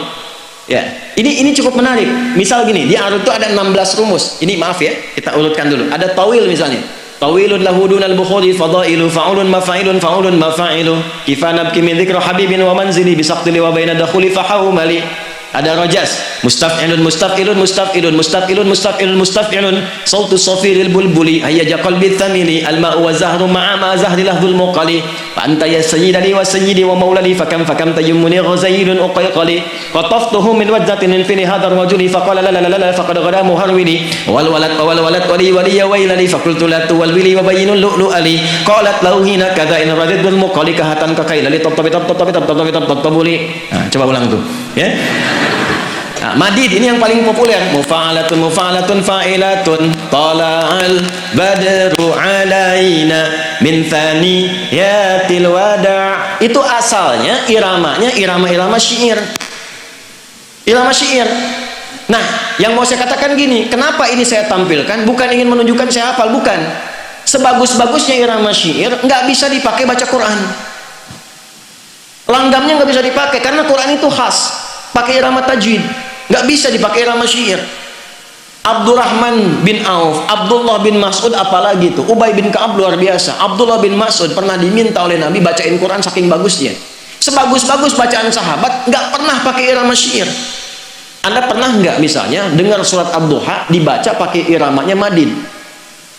Ya. Ini cukup menarik. Misal gini, di arud itu ada 16 rumus. Ini maaf ya, kita urutkan dulu. Ada tawil misalnya. Tawilun lahu dunal bukhuri fadailu fa'ulun mafa'ilun fa'ulun mafa'ilu kifana bki min dzikri habibin wa manzili bisaqtili wa baina dakhuli fahawmali. Ada rojas mustaf'ilun mustaf'ilun mustaf'ilun mustaf'ilun mustaf'ilun mustaf'ilun sautu safiril bulbuli hayya qalbi thamili alma'u wa zahru ma'a ma zahri lahdul muqali fa anta ya sayyidani wa sayyidi wa maulali fakam tayammuni ghazailun uqayqali qataftuhu min wajdatin min fini hadar rajuli faqala la la la la faqad ghada muharwili wal walad wali wali ya wailali faqultu la tuwal wili wa bayyinul lu'lu ali qalat lahu hina kadha in radidul muqali kahatan kakailali tabuli. Coba ulang tuh ya. Nah, madid ini yang paling populer. Mufa'alatun mufa'alatun fa'ilatun tala'al badru alaina min thaniyatil wada'. Itu asalnya iramanya irama-irama syair. Irama syair. Nah, yang mau saya katakan gini, kenapa ini saya tampilkan bukan ingin menunjukkan saya hafal, bukan. Sebagus-bagusnya irama syair nggak bisa dipakai baca Quran. Langgamnya nggak bisa dipakai karena Quran itu khas pakai irama tajwid. Nggak bisa dipakai irama syair. Abdurrahman bin Auf, Abdullah bin Mas'ud, apalagi itu Ubay bin Ka'ab luar biasa. Abdullah bin Mas'ud pernah diminta oleh Nabi bacain Quran saking bagusnya. Sebagus-bagus bacaan sahabat nggak pernah pakai irama syair. Anda pernah nggak misalnya dengar surat Ad-Duha dibaca pakai iramanya madin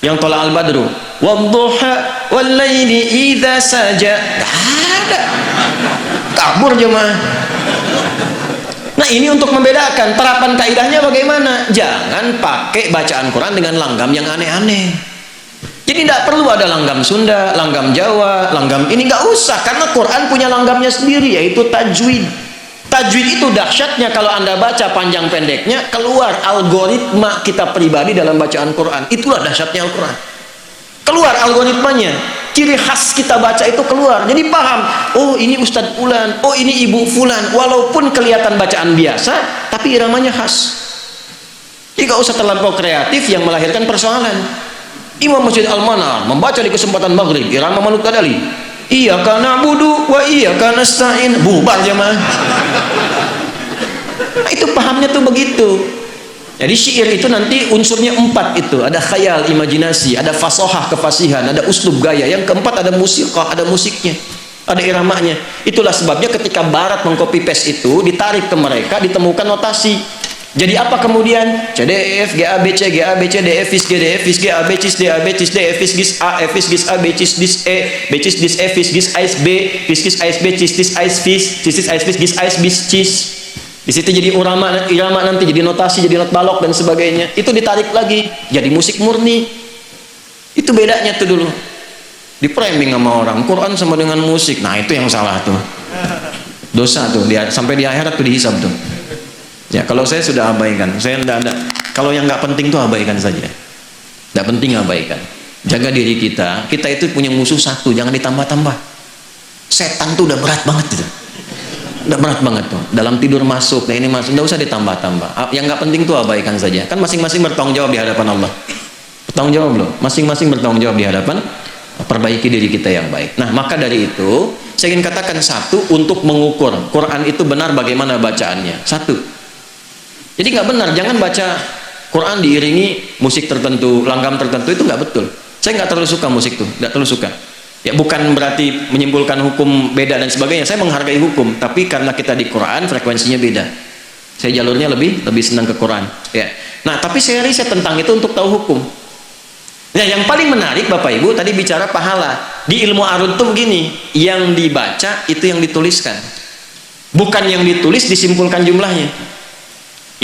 yang tola al-badru wadduha wallaili idza saja? Nggak ada, kabur jemaah. Nah, ini untuk membedakan terapan kaidahnya bagaimana. Jangan pakai bacaan Quran dengan langgam yang aneh-aneh. Jadi tidak perlu ada langgam Sunda, langgam Jawa, langgam ini nggak usah karena Quran punya langgamnya sendiri yaitu tajwid. Tajwid itu dahsyatnya kalau Anda baca panjang pendeknya keluar algoritma kita pribadi dalam bacaan Quran. Itulah dahsyatnya Al-Quran. Keluar algoritmanya. Ciri khas kita baca itu keluar, jadi paham, oh ini Ustadz Fulan, oh ini Ibu Fulan, walaupun kelihatan bacaan biasa tapi iramanya khas. Jadi gak usah terlampau kreatif yang melahirkan persoalan. Imam Masjid Al-Manar membaca di kesempatan maghrib irama Manut Kadali, iyyaka na'budu wa iyyaka nasta'in, bubar jemaah. Nah, itu pahamnya tuh begitu. Jadi syair itu nanti unsurnya 4 itu. Ada khayal, imajinasi, ada fasohah, kefasihan, ada uslub gaya. Yang keempat ada musikah, ada musiknya, ada iramanya. Itulah sebabnya ketika Barat mengcopy paste itu ditarik ke mereka, ditemukan notasi. Jadi apa kemudian? C D E F G A B C G A B C D F is G D F is G A B cis D A B cis D F is gis A F is gis A B cis dis E B cis dis F is gis ais B cis gis ais B cis dis ais fis cis dis ais fis gis ais bis cis. Di situ jadi irama nanti jadi notasi, jadi not balok dan sebagainya. Itu ditarik lagi jadi musik murni. Itu bedanya tuh dulu. Di framing sama orang Quran sama dengan musik. Nah, itu yang salah tuh. Dosa tuh sampai di akhirat tuh dihisab tuh. Ya, kalau saya sudah abaikan. Saya enggak ada. Kalau yang nggak penting tuh abaikan saja. Nggak penting abaikan. Jaga diri kita. Kita itu punya musuh satu, jangan ditambah-tambah. Setan tuh udah berat banget gitu. Udah berat banget tuh, dalam tidur masuk, nah ini masuk, nggak usah ditambah-tambah. Yang nggak penting tuh abaikan saja. Kan masing-masing bertanggung jawab di hadapan Allah. Bertanggung jawab loh, masing-masing bertanggung jawab di hadapan. Perbaiki diri kita yang baik. Nah, maka dari itu saya ingin katakan satu, untuk mengukur Quran itu benar bagaimana bacaannya. Satu, jadi nggak benar, jangan baca Quran diiringi musik tertentu, langgam tertentu, itu nggak betul. Saya nggak terlalu suka musik tuh, nggak terlalu suka. Ya, bukan berarti menyimpulkan hukum beda dan sebagainya. Saya menghargai hukum, tapi karena kita di Quran frekuensinya beda. Saya jalurnya lebih senang ke Quran. Ya. Nah, tapi saya riset tentang itu untuk tahu hukum. Nah, yang paling menarik Bapak Ibu tadi bicara pahala. Di ilmu arud tuh begini, yang dibaca itu yang dituliskan. Bukan yang ditulis disimpulkan jumlahnya.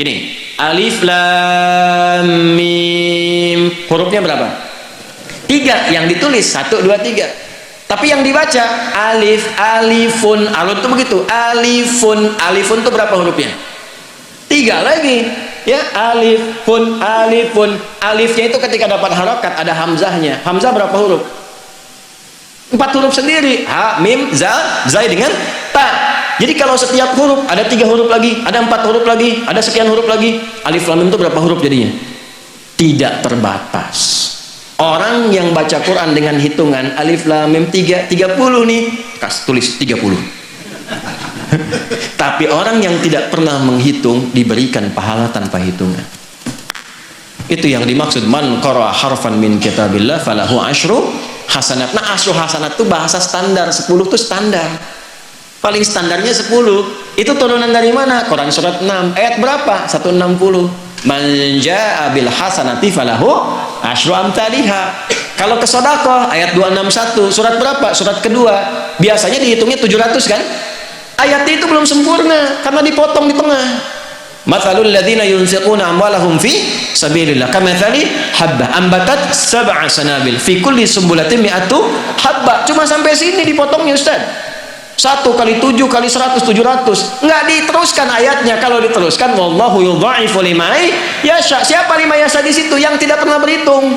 Ini alif lam mim. Hurufnya berapa? 3 yang ditulis 1 2 3. Tapi yang dibaca alif, alifun, arud itu begitu. Alifun, alifun itu berapa hurufnya? 3 lagi. Ya, alifun, alifun. Alifnya itu ketika dapat harokat ada hamzahnya. Hamzah berapa huruf? 4 huruf sendiri. Ha, mim, zal, zai dengan ta. Jadi kalau setiap huruf ada 3 huruf lagi, ada 4 huruf lagi, ada sekian huruf lagi, alif lam mim itu berapa huruf jadinya? Tidak terbatas. Orang yang baca Quran dengan hitungan alif lam mim 30 nih, tulis 30. Tapi orang yang tidak pernah menghitung diberikan pahala tanpa hitungan. Itu yang dimaksud man qara'a harfan min kitabillah falahu asyru hasanat. Nah, asyru hasanat itu bahasa standar, 10 itu standar. Paling standarnya 10. Itu turunan dari mana? Quran surat 6. Ayat berapa? 160. Man jaa'a bil hasanati falahu asyru amsalihha. Kalau ke sedekah ayat 261, surat berapa? Surat kedua. Biasanya dihitungnya 700 kan? Ayat itu belum sempurna karena dipotong di tengah. Matsalul ladzina yunfiquna amwalahum fi sabilillah kamatsali habbah ambatat sab'a sanabil fi kulli sumbulatin mi'atu habbah. Cuma sampai sini dipotongnya, Ustaz. 1 kali 7 kali 100 700. Enggak diteruskan ayatnya. Kalau diteruskan wallahu yudha'ifu liman yasha. Siapa lima yasha di situ? Yang tidak pernah berhitung.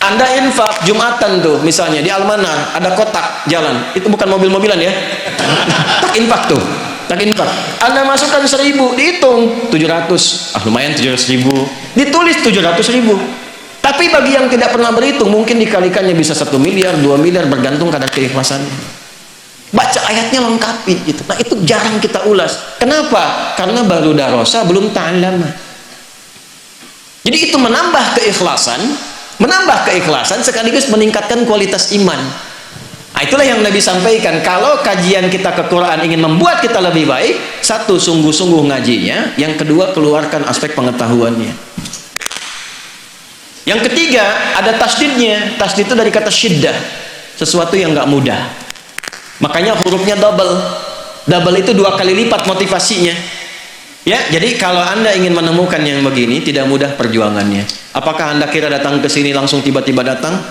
Anda infak Jumatan tuh, misalnya di Almanar ada kotak jalan, itu bukan mobil-mobilan ya. Tak infak tuh, tak infak. Anda masukkan 1000, dihitung 700, lumayan 700.000, ditulis 700.000. Tapi bagi yang tidak pernah berhitung, mungkin dikalikannya bisa 1 miliar, 2 miliar, bergantung kadar keikhlasannya. Baca ayatnya lengkapi gitu. Nah itu jarang kita ulas. Kenapa? Karena baru darosa, belum ta'allama. Jadi itu menambah keikhlasan sekaligus meningkatkan kualitas iman. Nah, itulah yang Nabi sampaikan. Kalau kajian kita ke Quran ingin membuat kita lebih baik, 1, sungguh-sungguh ngajinya. Yang kedua, keluarkan aspek pengetahuannya. Yang ketiga, ada tasdidnya. Tasdid itu dari kata syiddah, sesuatu yang nggak mudah. Makanya hurufnya double. Double itu 2 kali lipat motivasinya. Ya, jadi kalau Anda ingin menemukan yang begini, tidak mudah perjuangannya. Apakah Anda kira datang ke sini langsung tiba-tiba datang?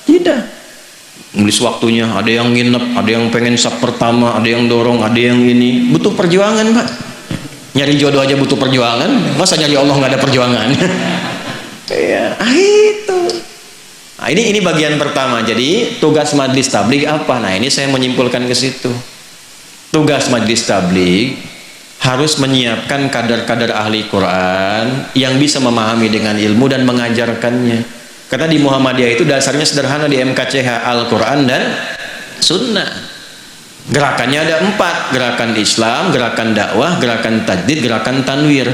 Tidak. Nulis waktunya, ada yang nginep, ada yang pengen sap pertama, ada yang dorong, ada yang ini. Butuh perjuangan, Pak. Nyari jodoh aja butuh perjuangan. Masa nyari Allah nggak ada perjuangan? Ya, itu. Nah, ini bagian pertama. Jadi tugas Majelis Tabligh apa? Nah, ini saya menyimpulkan ke situ. Tugas Majelis Tabligh harus menyiapkan kadar-kadar ahli Quran yang bisa memahami dengan ilmu dan mengajarkannya. Karena di Muhammadiyah itu dasarnya sederhana, di MKCH Al-Quran dan Sunnah. Gerakannya ada 4, gerakan Islam, gerakan dakwah, gerakan tajdid, gerakan tanwir.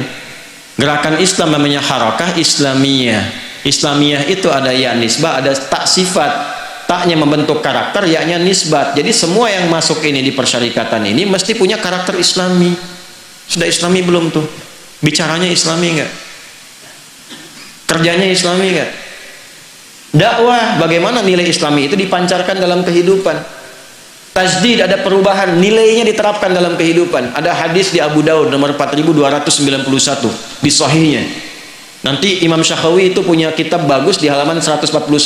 Gerakan Islam namanya harakah Islamiyah. Islamiyah itu ada ya nisbah, ada tak sifat. Taknya membentuk karakter, yaknya nisbat. Jadi semua yang masuk ini di persyarikatan ini mesti punya karakter Islami. Sudah Islami belum tuh? Bicaranya Islami enggak? Kerjanya Islami enggak? Dakwah, bagaimana nilai Islami itu dipancarkan dalam kehidupan? Tajdid, ada perubahan, nilainya diterapkan dalam kehidupan. Ada hadis di Abu Daud nomor 4291 di Sahihnya. Nanti Imam Syakhawi itu punya kitab bagus di halaman 149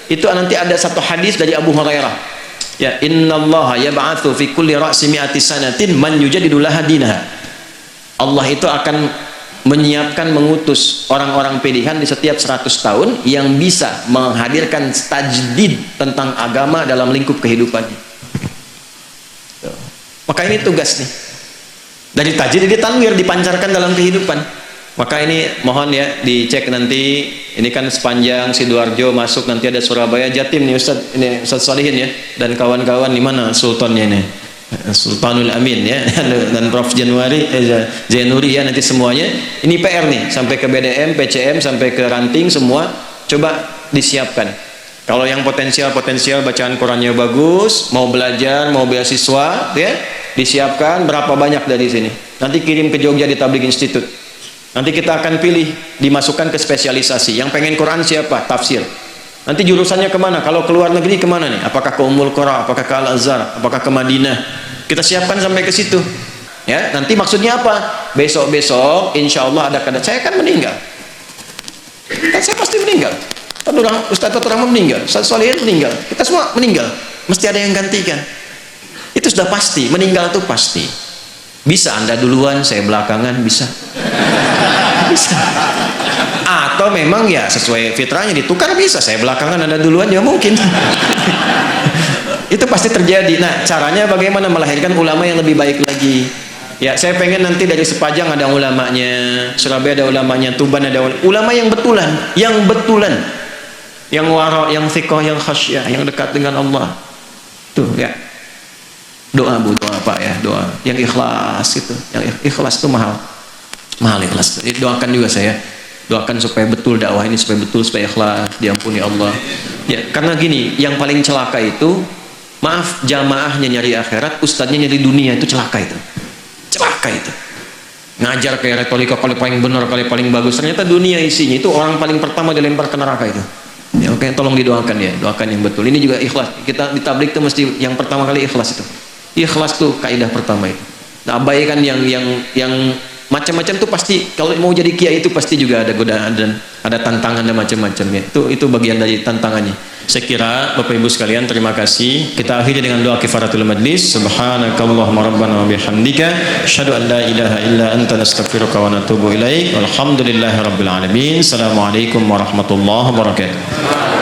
itu nanti ada satu hadis dari Abu Hurairah. Ya, innallaha yab'atsu fi kulli ra'si mi'ati sanatin man yujadidu laha dinaha. Allah itu akan menyiapkan, mengutus orang-orang pilihan di setiap 100 tahun yang bisa menghadirkan tajdid tentang agama dalam lingkup kehidupannya. Maka ini tugas nih. Dari tajdid di tanwir dipancarkan dalam kehidupan. Maka ini mohon ya dicek nanti. Ini kan sepanjang Sidoarjo masuk nanti ada Surabaya, Jatim nih Ustaz, ini Ustaz Solihin ya, dan kawan-kawan di mana sultannya ini, Sultanul Amin ya, dan Prof Jainuri ya, nanti semuanya. Ini PR nih, sampai ke BDM, PCM, sampai ke ranting semua, coba disiapkan. Kalau yang potensial bacaan Qurannya bagus, mau belajar, mau beasiswa, ya, disiapkan berapa banyak dari sini. Nanti kirim ke Jogja di Tabligh Institute. Nanti kita akan pilih, dimasukkan ke spesialisasi. Yang pengen Quran siapa? Tafsir. Nanti jurusannya kemana? Kalau keluar negeri kemana nih? Apakah ke Ummul Qura? Apakah ke Al-Azhar? Apakah ke Madinah? Kita siapkan sampai ke situ. Ya, nanti maksudnya apa? Besok-besok, insya Allah ada kadar. Saya kan meninggal. Kan saya pasti meninggal. Ustaz Rahman meninggal. Ustaz Solihin meninggal. Kita semua meninggal. Mesti ada yang gantikan. Itu sudah pasti. Meninggal itu pasti. Bisa Anda duluan, saya belakangan, bisa. Bisa. Atau memang ya sesuai fitrahnya ditukar bisa. Saya belakangan Anda duluan, ya mungkin. Itu pasti terjadi. Nah, caranya bagaimana melahirkan ulama yang lebih baik lagi? Ya, saya pengen nanti dari Sepajang ada ulamanya, Surabaya ada ulamanya, Tuban ada ulama yang betulan, yang wara, yang thiqah, yang khasyah, yang dekat dengan Allah. Tuh ya. Doa Bu, doa Pak ya, doa yang ikhlas itu. Yang ikhlas itu mahal. Mahal ikhlas. Jadi doakan juga saya. Doakan supaya betul dakwah ini, supaya betul, supaya ikhlas, diampuni Allah. Ya, karena gini, yang paling celaka itu, maaf, jamaahnya nyari akhirat, ustadznya nyari dunia, itu celaka itu. Celaka itu. Ngajar kayak retorika kali paling benar, kali paling bagus, ternyata dunia isinya itu orang paling pertama dilempar ke neraka itu. Ya, oke, tolong didoakan ya, doakan yang betul. Ini juga ikhlas. Kita di tabligh itu mesti yang pertama kali ikhlas itu. Ikhlas tuh kaidah pertama itu. Nah, abaikan yang macam-macam tuh pasti, kalau mau jadi kiai itu pasti juga ada godaan dan ada tantangan dan macam-macam ya. Itu bagian dari tantangannya. Saya kira Bapak Ibu sekalian, terima kasih. Kita akhiri dengan doa kifaratul majlis. Subhanakallahumma rabbana wa bihamdika asyhadu an la ilaha illa anta nastaghfiruka wa natubu ilaik. Walhamdulillahirabbil alamin. Assalamualaikum warahmatullahi wabarakatuh.